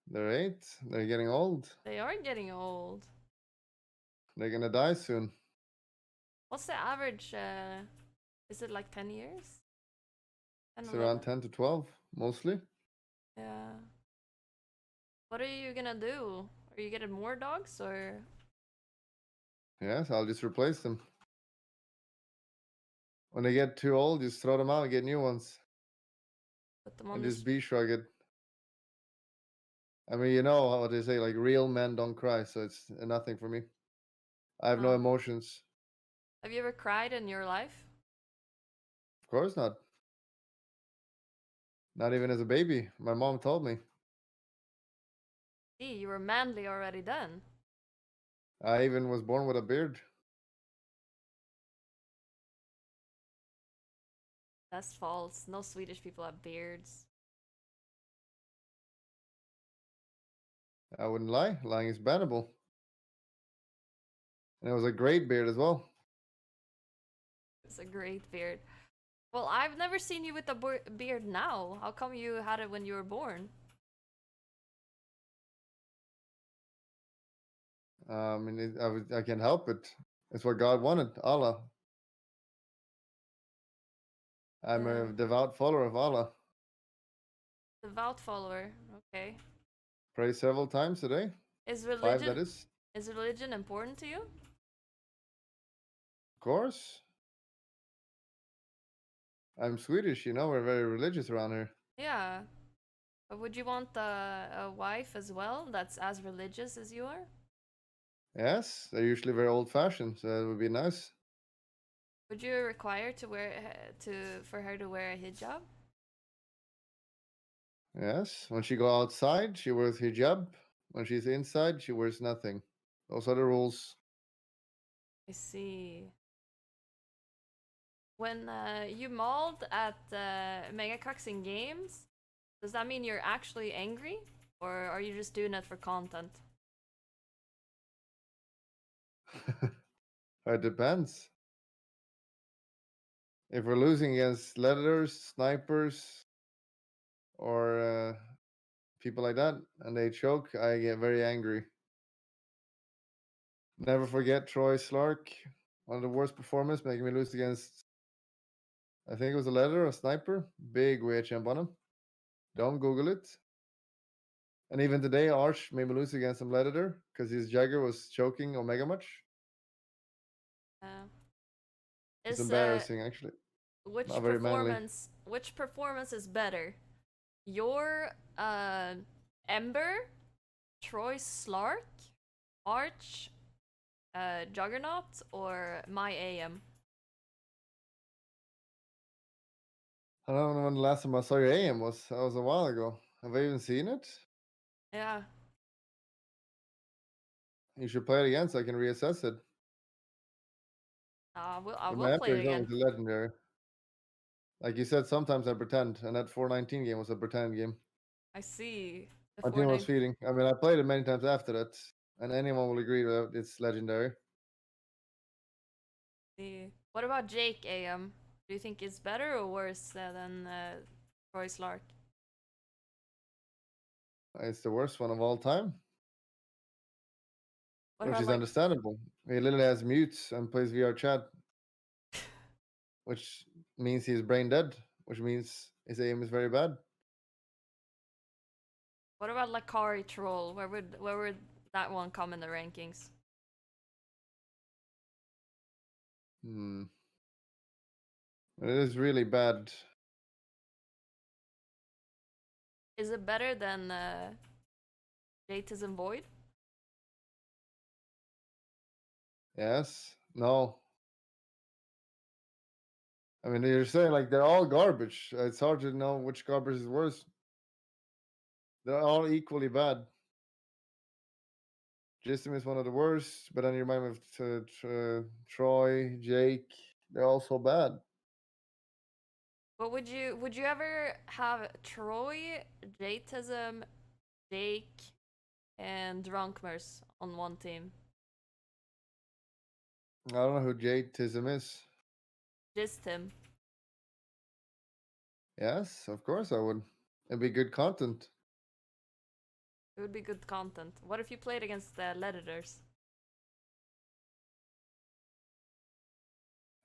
They're 8. They're getting old. They are getting old. They're gonna die soon. What's the average? Is it like 10 years? 10, It's around 11? 10 to 12, mostly. Yeah. What are you gonna do? Are you getting more dogs or? Yes, I'll just replace them. When they get too old, just throw them out and get new ones. Put them on And the just be shrug it. I mean, you know how they say, like, real men don't cry, so it's nothing for me. I have no emotions. Have you ever cried in your life? Of course not. Not even as a baby. My mom told me. See, you were manly already then. I even was born with a beard. That's false. No Swedish people have beards. I wouldn't lie. Lying is bannable. And it was a great beard as well. It's a great beard. Well, I've never seen you with a beard now. How come you had it when you were born? I mean, I can't help it. It's what God wanted. Allah. I'm a devout follower of Allah. Devout follower. Okay. Pray several times a day. Is 5, that religion is. is religion important to you? Of course. I'm Swedish, you know, we're very religious around here. Yeah. But would you want a wife as well that's as religious as you are? Yes, they're usually very old-fashioned, so it would be nice. Would you require to wear for her to wear a hijab? Yes, when she go outside, she wears hijab. When she's inside, she wears nothing. Those are the rules. I see. When you mauled at Megacucks in games, does that mean you're actually angry? Or are you just doing it for content? It depends. If we're losing against letters, snipers, or people like that, and they choke, I get very angry. Never forget Troy Slark, one of the worst performers, making me lose against, I think it was a letter or sniper. Big WHM on him. Don't Google it. And even today, Arch made me lose against some Letter because his Jagger was choking Omega much. Uh, It's is embarrassing, actually. Not very manly. which performance is better? Your Ember, Troy Slark, Arch, Juggernaut, or my AM? I don't know when the last time I saw your AM was. That was a while ago. Have I even seen it? Yeah. You should play it again so I can reassess it. I But will my play Emperor it is again. always a legendary. Like you said, sometimes I pretend, and that 419 game was a pretend game. I see. The My team was 419. feeding. I mean, I played it many times after that, and anyone will agree that it's legendary. What about Jake AM? Do you think it's better or worse than Troy Slark? It's the worst one of all time, What which about is like understandable. He literally has mutes and plays VR chat, which means he's brain dead, which means his aim is very bad. what about Lakari Troll? Where would that one come in the rankings? Hmm. It is really bad. Is it better than Jatism Void? Yes. No. I mean, you're saying like they're all garbage. It's hard to know which garbage is worse. They're all equally bad. Jism is one of the worst, but then you remind me of Troy, Jake. They're all so bad. But would you ever have Troy, Jatism, Jake, and Drunkmers on one team? I don't know who Jatism is. Just him. Yes, of course I would. It'd be good content. It would be good content. What if you played against the Letters?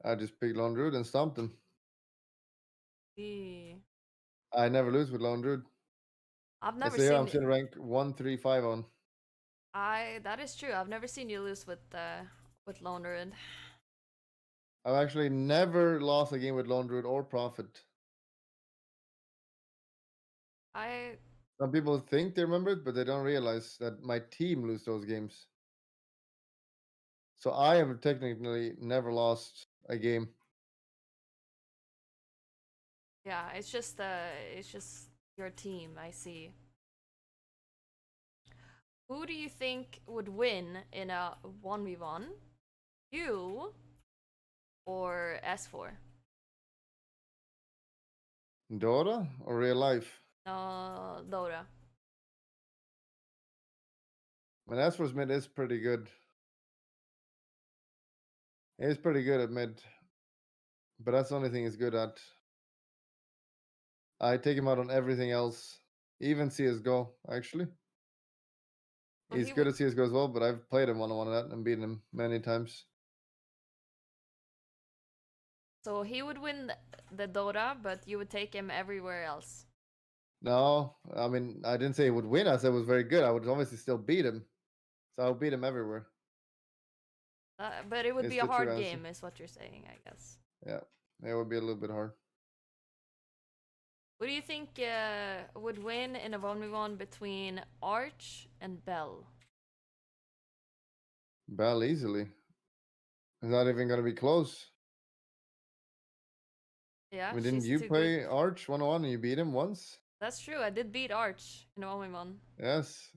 I just picked Lone Druid and stomped him. See. I never lose with Lone Druid. I've It's never the year I'm seen sitting rank 135 on. That is true. I've never seen you lose with Lone Druid. I've actually never lost a game with Lone Druid or Prophet. I Some people think they remember it, but they don't realize that my team lose those games. So I have technically never lost a game. Yeah, it's just your team, I see. Who do you think would win in a 1v1? You or S4? Dota or real life? Dota. I mean, Asper's mid is pretty good. He's pretty good at mid, but that's the only thing he's good at. I take him out on everything else, even CSGO, actually. So He's he good would at CSGO as well, but I've played him one-on-one at that and beaten him many times. so he would win the Dota, but you would take him everywhere else. No, I mean, I didn't say he would win. I said it was very good. I would obviously still beat him. So I'll beat him everywhere. But it would Is be a the true hard answer. game, is what you're saying, I guess. Yeah, it would be a little bit hard. What do you think would win in a 1v1 between Arch and Bell? Bell easily. It's not even going to be close. I Yeah, mean, didn't she's you too good. play Arch 1-on-1 and you beat him once? That's true. I did beat Arch in a 1v1. Yes.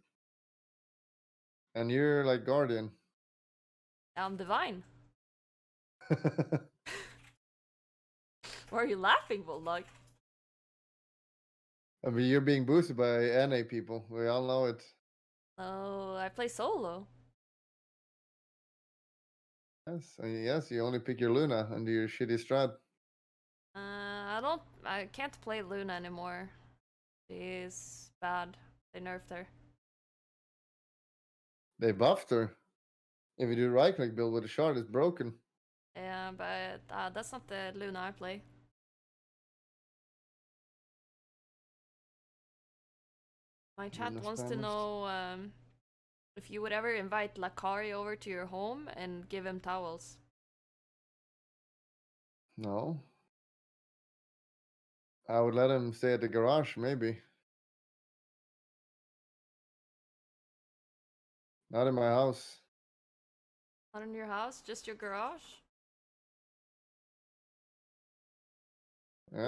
And you're like Guardian. I'm divine. Why are you laughing, Bulldog? I mean, you're being boosted by NA people. We all know it. Oh, I play solo. Yes, and yes, you only pick your Luna and do your shitty strat. I can't play Luna anymore. She's bad. They nerfed her. They buffed her. If you do right click build with a shard, it's broken. Yeah, but that's not the Luna I play. My chat Luna wants to spammers. know if you would ever invite Lakari over to your home and give him towels. No. I would let him stay at the garage, maybe. Not in my house. Not in your house, just your garage?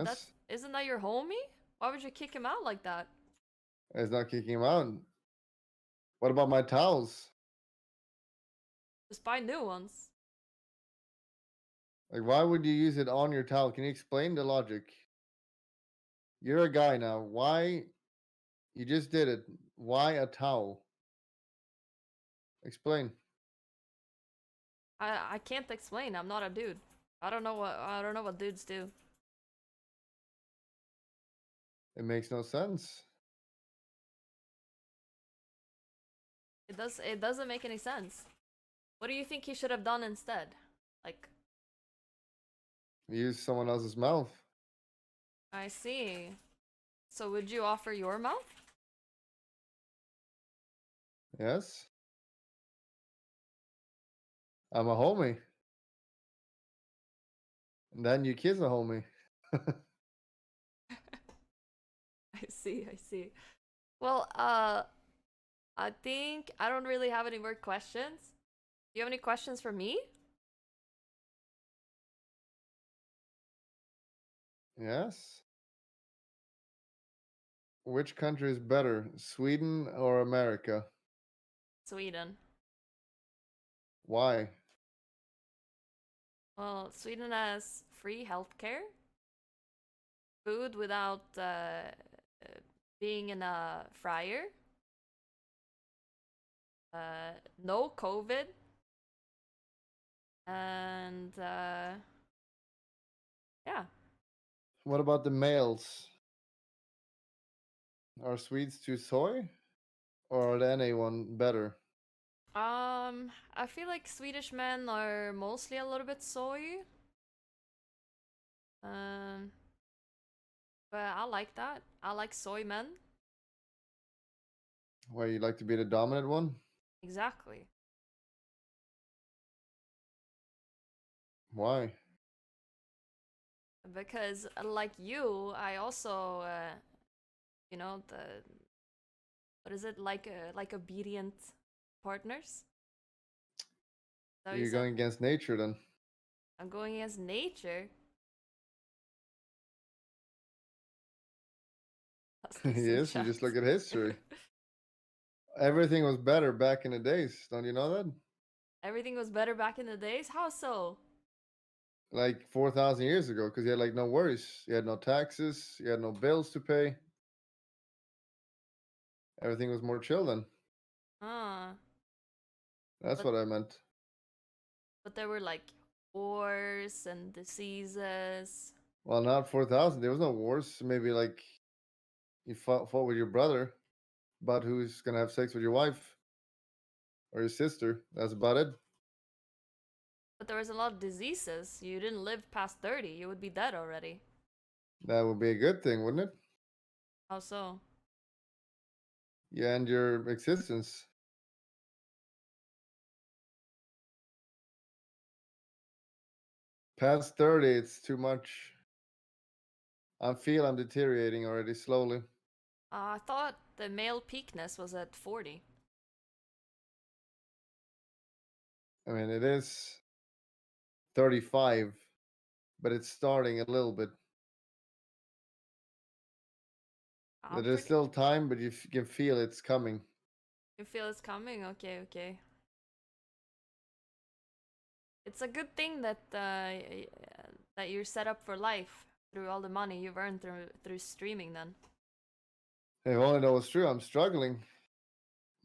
But Yes. isn't that your homie? Why would you kick him out like that? It's not kicking him out. What about my towels? Just buy new ones. Like, why would you use it on your towel? Can you explain the logic? You're a guy now. Why? You just did it. Why a towel? Explain. I can't explain. I'm not a dude. I don't know what dudes do. It makes no sense. It doesn't make any sense. What do you think he should have done instead? Like, Use someone else's mouth. I see. So would you offer your mouth? Yes. I'm a homie. And then you kiss a homie. I see, I see. Well, I think I don't really have any more questions. Do you have any questions for me? Yes. Which country is better, Sweden or America? Sweden. Why? Well, Sweden has free healthcare, food without being in a fryer, no COVID, and yeah. What about the males? Are Swedes too soy? Or are the NA one better? I feel like Swedish men are mostly a little bit soy. Um, but I like that. I like soy men. Why you like to be the dominant one? Exactly. Why? Because like you, I also, you know, the what is it like obedient partners? Is that what you You're said? going against nature then. I'm going against nature. Let's listen, Yes, you chat. just look at history. Everything was better back in the days. Don't you know that? Everything was better back in the days. How so? Like 4,000 years ago, because you had like no worries. You had no taxes. You had no bills to pay. Everything was more chill then. Ah, That's but what I meant. there were like wars and diseases. Well, not 4,000. There was no wars. Maybe like you fought with your brother about who's gonna have sex with your wife or your sister. That's about it. But there was a lot of diseases. You didn't live past 30. You would be dead already. That would be a good thing, wouldn't it? How so? You end your existence. Past 30, it's too much. I feel I'm deteriorating already slowly. I thought the male peakness was at 40. I mean, it is 35, but it's starting a little bit. I'm There's pretty. still time, but you can feel it's coming. You feel it's coming? Okay, okay. It's a good thing that that you're set up for life through all the money you've earned through streaming. Then. If only that was true, I'm struggling.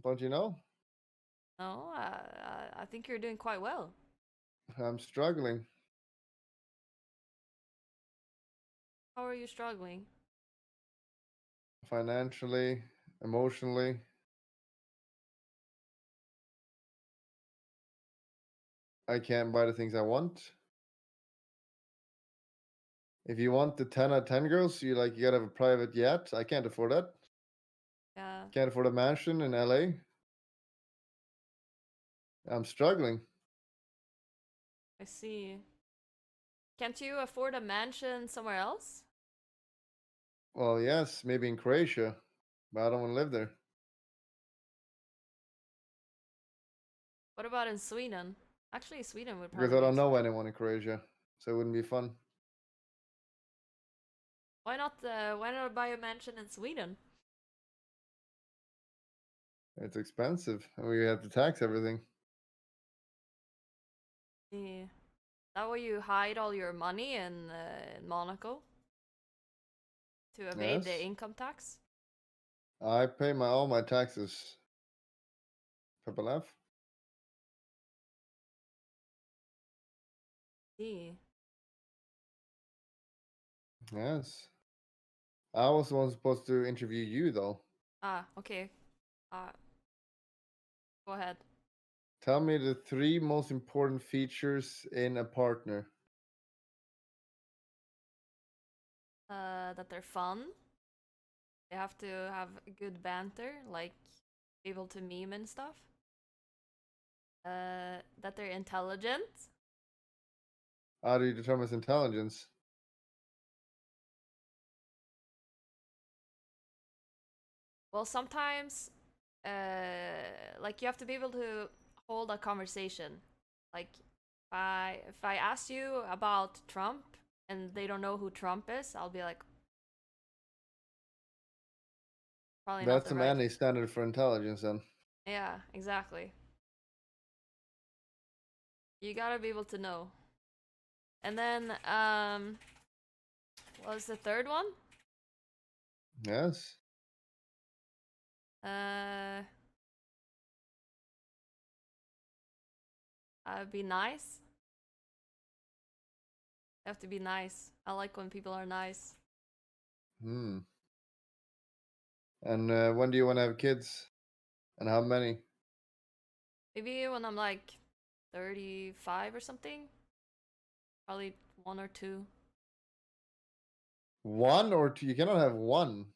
Don't you know? No, I think you're doing quite well. I'm struggling How are you struggling? financially, emotionally. I can't buy the things I want. If you want the 10 out of 10 girls, you gotta have a private yacht. I can't afford that. Yeah, Can't afford a mansion in LA. I'm struggling. I see. Can't you afford a mansion somewhere else? Well, yes, maybe in Croatia, but I don't want to live there What about in Sweden? Actually, Sweden would because probably I be don't know anyone in Croatia, so it wouldn't be fun. Why not? Why not buy a mansion in Sweden? It's expensive, and we have to tax everything. Yeah. That way you hide all your money in Monaco to evade the Yes, income tax. I pay all my taxes. Pepper laugh. Yeah. Yes, I was the one supposed to interview you though. Ah, okay. Uh, go ahead. Tell me the three most important features in a partner. That they're fun. They have to have good banter, like able to meme and stuff. That they're intelligent. How do you determine its intelligence? Well, sometimes, like you have to be able to hold a conversation. Like, if I ask you about Trump and they don't know who Trump is, I'll be like, probably not That's the a right. manly standard for intelligence, then. Yeah, exactly. You gotta be able to know. And then, what was the third one? Yes. Uh, be nice. You have to be nice. I like when people are nice. Hmm. And when do you want to have kids? And how many? Maybe when I'm like 35 or something. Probably one or two. One or two? You cannot have one.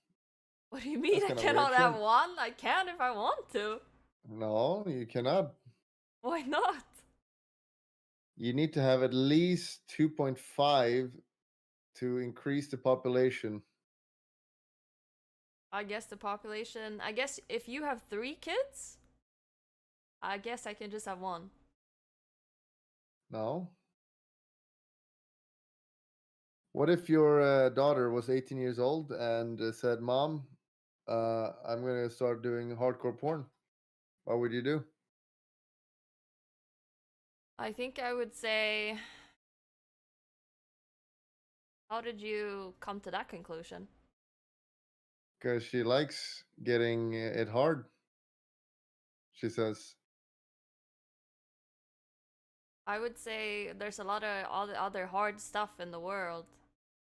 What do you mean That's I kind of weird. cannot have one? I can if I want to. No, you cannot. Why not? You need to have at least 2.5 to increase the population. I guess the population. I guess if you have 3 kids, I guess I can just have one. No. What if your daughter was 18 years old and said, "Mom, I'm gonna start doing hardcore porn"? What would you do? I think I would say, how did you come to that conclusion? Because she likes getting it hard. She says, I would say there's a lot of other hard stuff in the world.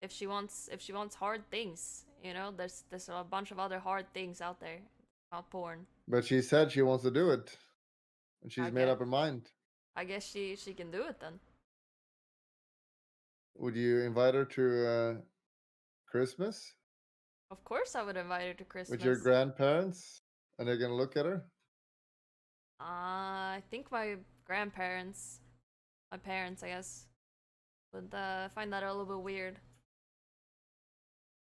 If she wants hard things, there's a bunch of other hard things out there. Not porn. but she said she wants to do it, and I she's made guess up her mind. I guess she can do it then. Would you invite her to Christmas Of course, I would invite her to with your Christmas. grandparents, and they're gonna look at her? I think my grandparents, my parents, I guess, would find that a little bit weird.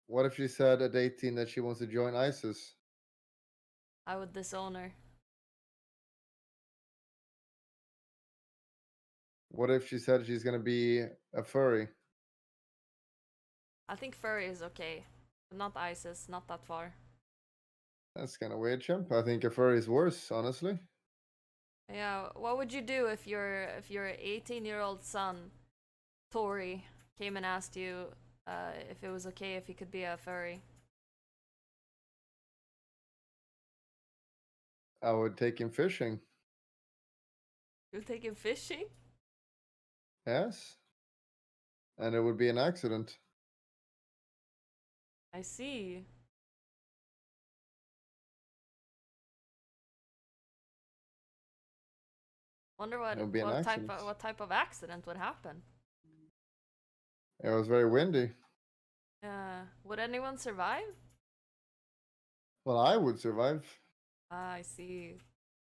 What if she said at 18 that she wants to join ISIS? I would disown her. What if she said she's gonna be a furry? I think furry is okay, but not ISIS. Not that far. That's kind of weird, champ. I think a furry is worse, honestly. Yeah. What would you do if your 18-year-old son, Tori, came and asked you if it was okay if he could be a furry? I would take him fishing. You would take him fishing? Yes, and it would be an accident. I see. Wonder It would be an accident. what type of accident would happen. It was very windy. Would anyone survive? Well, I would survive Ah, I see.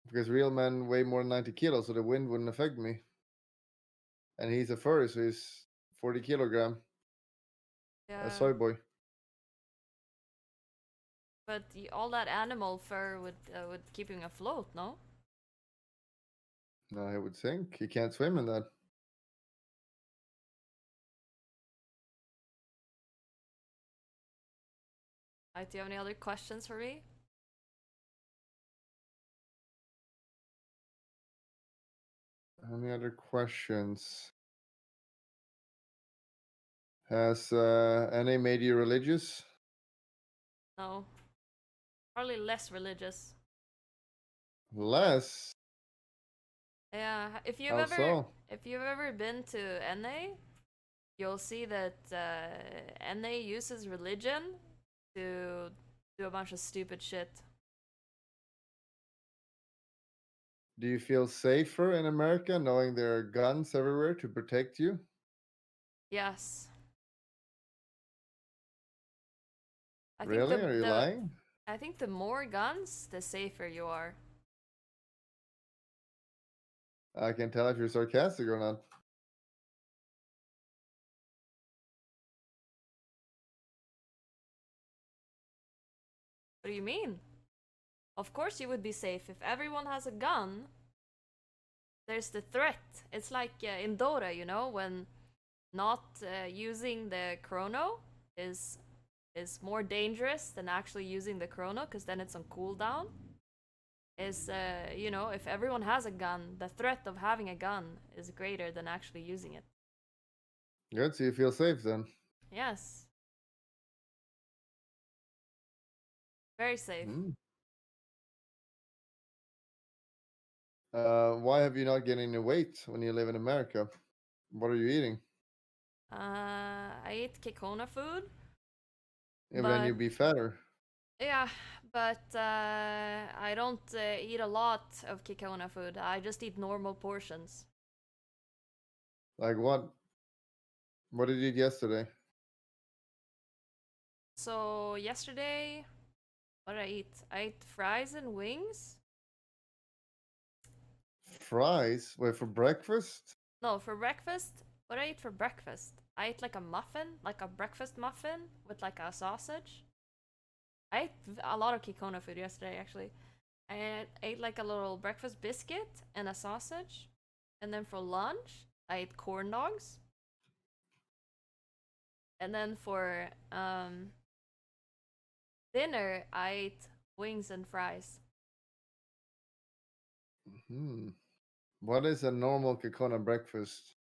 because real men weigh more than 90 kilos, so the wind wouldn't affect me. And he's a furry, so he's 40 kilogram, a Yeah, soy boy. but all that animal fur would keep him afloat, no? No, I would sink. He can't swim in that. Do you have any other questions for me? Any other questions? Has NA made you religious? No. Probably less religious. Less? Yeah, How so? if you've ever been to NA, you'll see that NA uses religion to do a bunch of stupid shit. Do you feel safer in America knowing there are guns everywhere to protect you? Yes. I think Really? Are you lying? I think the more guns, the safer you are. I can tell if you're sarcastic or not. What do you mean? Of course you would be safe. If everyone has a gun, there's the threat. It's like in Dota, when not using the chrono is more dangerous than actually using the chrono, because then it's on cooldown. If everyone has a gun, the threat of having a gun is greater than actually using it. Good, so you feel safe then. Yes. Very safe. Why have you not gained any weight when you live in America? What are you eating? I eat Kekona food, And then but you'd be fatter. yeah, but I don't eat a lot of Kekona food. I just eat normal portions. Like what? What did you eat yesterday? So yesterday, what did I eat? I ate fries and wings. fries. Wait, for breakfast? No, for breakfast. What I ate for breakfast? I ate like a muffin, like a breakfast muffin with like a sausage. I ate a lot of Kikona food yesterday, actually. I ate like a little breakfast biscuit and a sausage. And then for lunch, I ate corn dogs. And then for dinner, I ate wings and fries. What is a normal Kikona breakfast?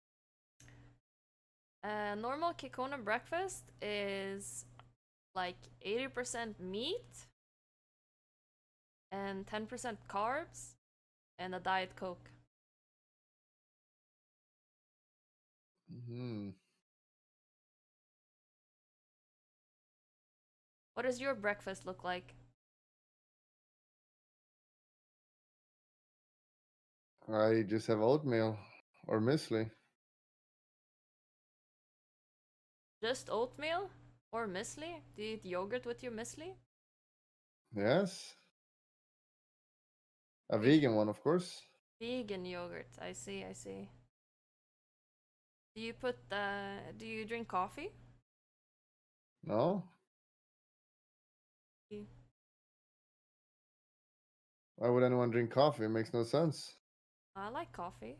Normal Kikona breakfast is like 80% meat and 10% carbs and a Diet Coke. What does your breakfast look like? I just have oatmeal or muesli. Just oatmeal or muesli? Do you eat yogurt with your muesli? Yes. A Which vegan one, of course. vegan yogurt? I see, I see. Do you put do you drink coffee? No? Yeah. Why would anyone drink coffee? It makes no sense. I like coffee.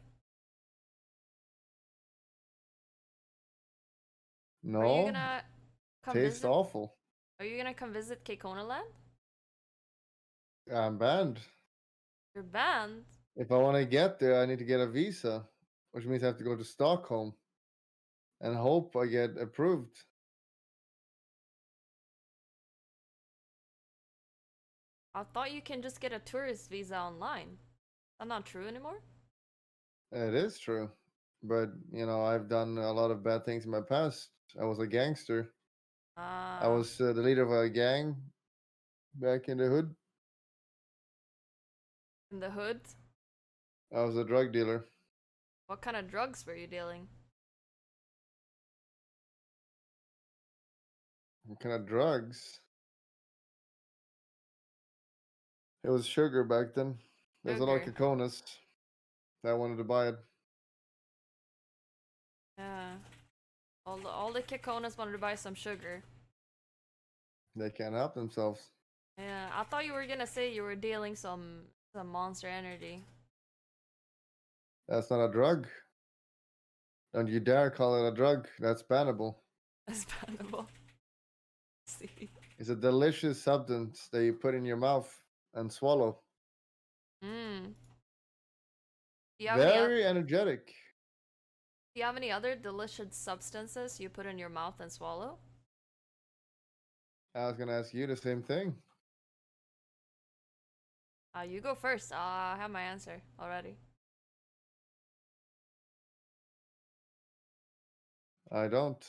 Are you No? gonna come Tastes visit? awful. Are you gonna come visit Kekona Land? I'm banned. You're banned. If I want to get there, I need to get a visa, which means I have to go to Stockholm and hope I get approved. I thought you can just get a tourist visa online. That's not true anymore? It is true. But, I've done a lot of bad things in my past. I was a gangster. I Ah, was the leader of a gang back in the hood. in the hood? I was a drug dealer. What kind of drugs were you dealing? What kind of drugs? It was sugar back then. There was a lot of Sugar. Kokonas. I wanted to buy it. Yeah. All the Kekonas wanted to buy some sugar. They can't help themselves. Yeah, I thought you were gonna say you were dealing some Monster Energy. That's not a drug. Don't you dare call it a drug. That's bannable. That's bannable. See. It's a delicious substance that you put in your mouth and swallow. Mmm. Do you have any Very energetic. Do you have any other delicious substances you put in your mouth and swallow? I was gonna ask you the same thing. You go first. I have my answer already. I don't.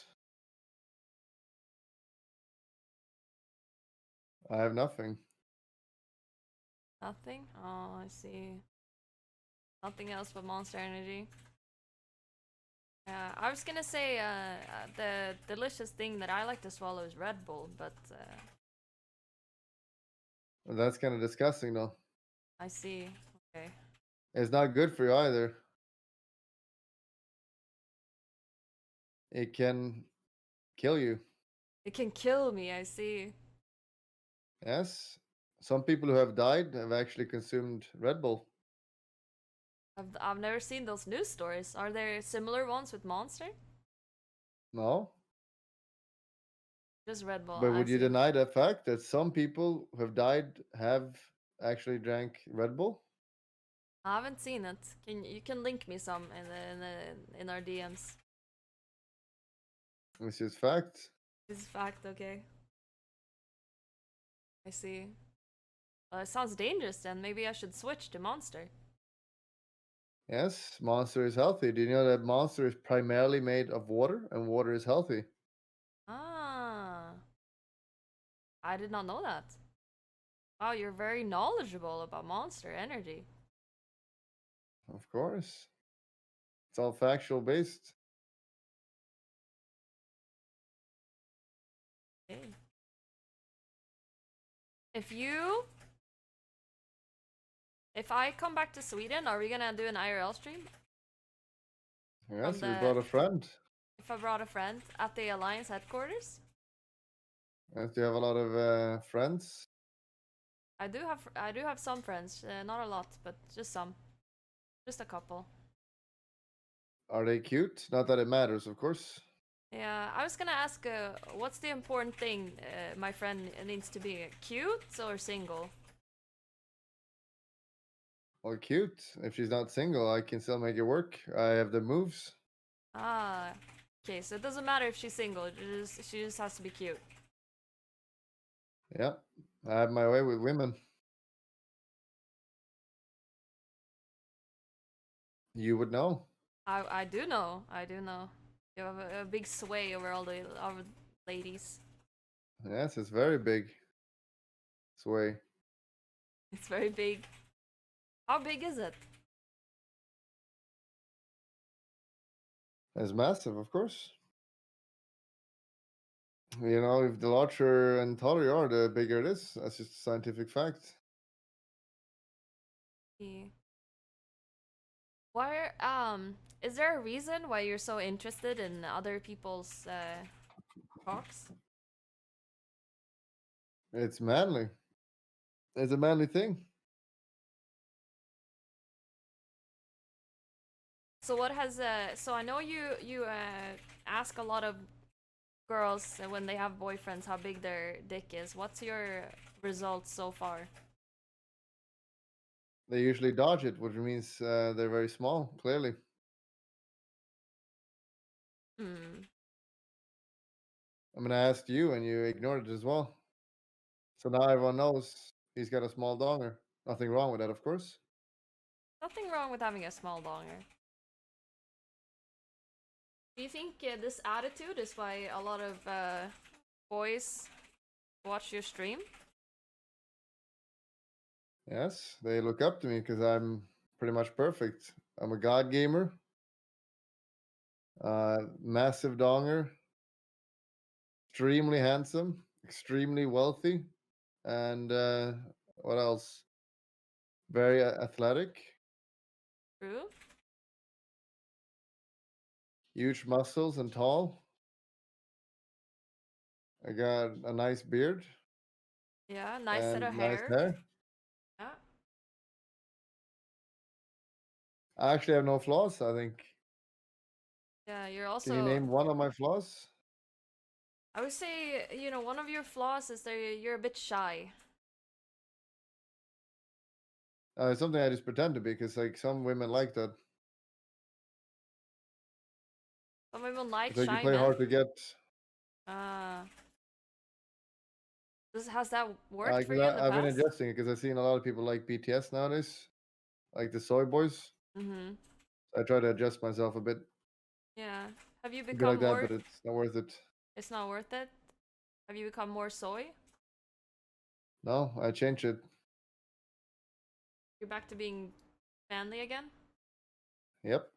I have nothing. Nothing? Oh, I see. Nothing else but Monster Energy. Yeah, I was gonna say the delicious thing that I like to swallow is Red Bull, but Well, that's kind of disgusting, though. I see. Okay. It's not good for you either. It can kill you. It can kill me, I see. Yes. Some people who have died have actually consumed Red Bull. I've never seen those news stories. Are there similar ones with Monster? No. Just Red Bull, But I would you see. deny the fact that some people who have died have actually drank Red Bull? I haven't seen it. You can link me some in our DMs. It's just fact. This is fact, okay. I see. Well, it sounds dangerous then. Maybe I should switch to Monster. Yes, Monster is healthy. Do you know that Monster is primarily made of water and water is healthy? Ah, I did not know that. Wow, you're very knowledgeable about Monster Energy. Of course. It's all factual based. Okay. If you If I come back to Sweden, are we gonna do an IRL stream from Yes, we the? brought a friend. If I brought a friend at the Alliance headquarters, Yes, do you have a lot of friends? I do have some friends, not a lot, but just some, just a couple. Are they cute? Not that it matters, of course. Yeah, I was gonna ask, what's the important thing my friend needs to be? Cute or single? Well, cute. If she's not single, I can still make it work. I have the moves. Ah, okay, so it doesn't matter if she's single, she just has to be cute. Yeah, I have my way with women. You would know. I do know, I do know. You have a big sway over all the ladies. Yes, it's very big. Sway. It's very big. How big is it? It's massive, of course. You know, if the larger and taller you are, the bigger it is. That's just a scientific fact. Yeah. Why, is there a reason why you're so interested in other people's talks? It's manly. It's a manly thing. So what has so I know you ask a lot of girls when they have boyfriends how big their dick is. What's your results so far? They usually dodge it, which means they're very small, clearly. Hmm. I mean, I asked you and you ignored it as well. So now everyone knows he's got a small donger. Nothing wrong with that, of course. Nothing wrong with having a small donger. Do you think this attitude is why a lot of boys watch your stream? Yes, they look up to me because I'm pretty much perfect. I'm a god gamer, massive donger, extremely handsome, extremely wealthy, and what else? Very athletic, True. huge muscles, and tall. I got a nice beard Yeah, nice set and of nice hair. hair. Yeah. I actually have no flaws, I think. Yeah, you're Can you also. name one of my flaws? I would say, one of your flaws is that you're a bit shy. It's something I just pretend to be because, like, some women like that. Some women like It's like you shy play men. hard to get. Uh, has that worked for you in the I've been past? adjusting it because I've seen a lot of people like BTS nowadays, like the soy boys. Mm-hmm. So I try to adjust myself a bit, Yeah. Have you be become like that, more? but it's not worth it. It's not worth it. Have you become more soy? No, I change it. You're back to being manly again? Yep,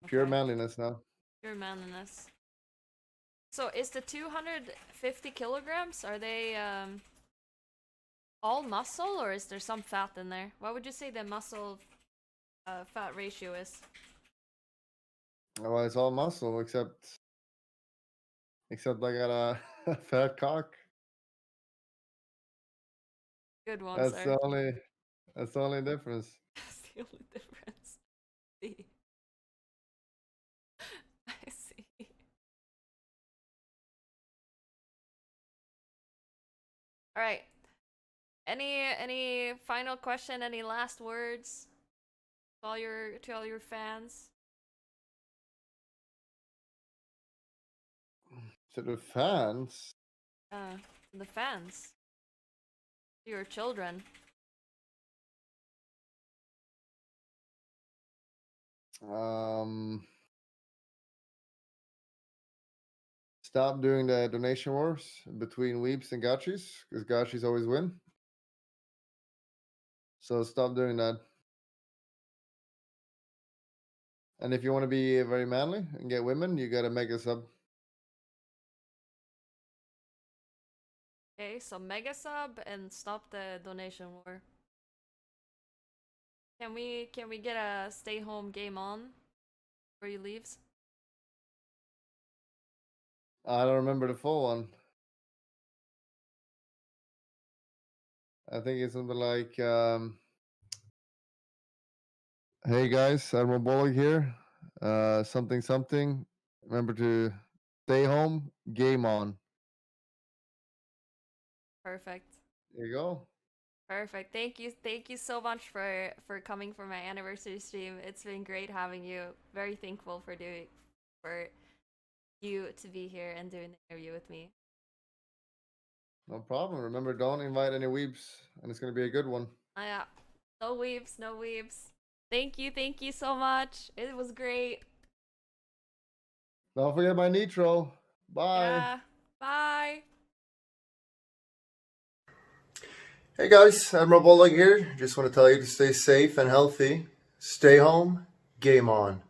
pure Okay. manliness now. Your manliness. So is the 250 kilograms, are they all muscle or is there some fat in there? What would you say the muscle fat ratio is? Well, it's all muscle except I got a, a fat cock. Good one, That's sir. the only that's the only difference. That's the only difference. See. I see. All right. Any final question? Any last words to all your fans? To the fans, Uh, the fans, your children. um, stop doing the donation wars between weeps and gachis because gachis always win. So stop doing that. And if you want to be very manly and get women, you gotta make a sub. Okay, so mega sub and stop the donation war. Can we get a stay home game on before he leaves? I don't remember the full one. I think it's something like, hey guys, Admiralbulldog here. Something something. Remember to stay home, game on. Perfect. There you go. Perfect. Thank you so much for coming for my anniversary stream. It's been great having you. Very thankful for you to be here and doing the interview with me. No problem. Remember, don't invite any weeps, and it's gonna be a good one. Yeah. No weeps, no weeps. Thank you so much. It was great. Don't forget my nitro. Bye. Yeah. Bye. Hey guys, Admiralbulldog here. Just want to tell you to stay safe and healthy. Stay home, game on.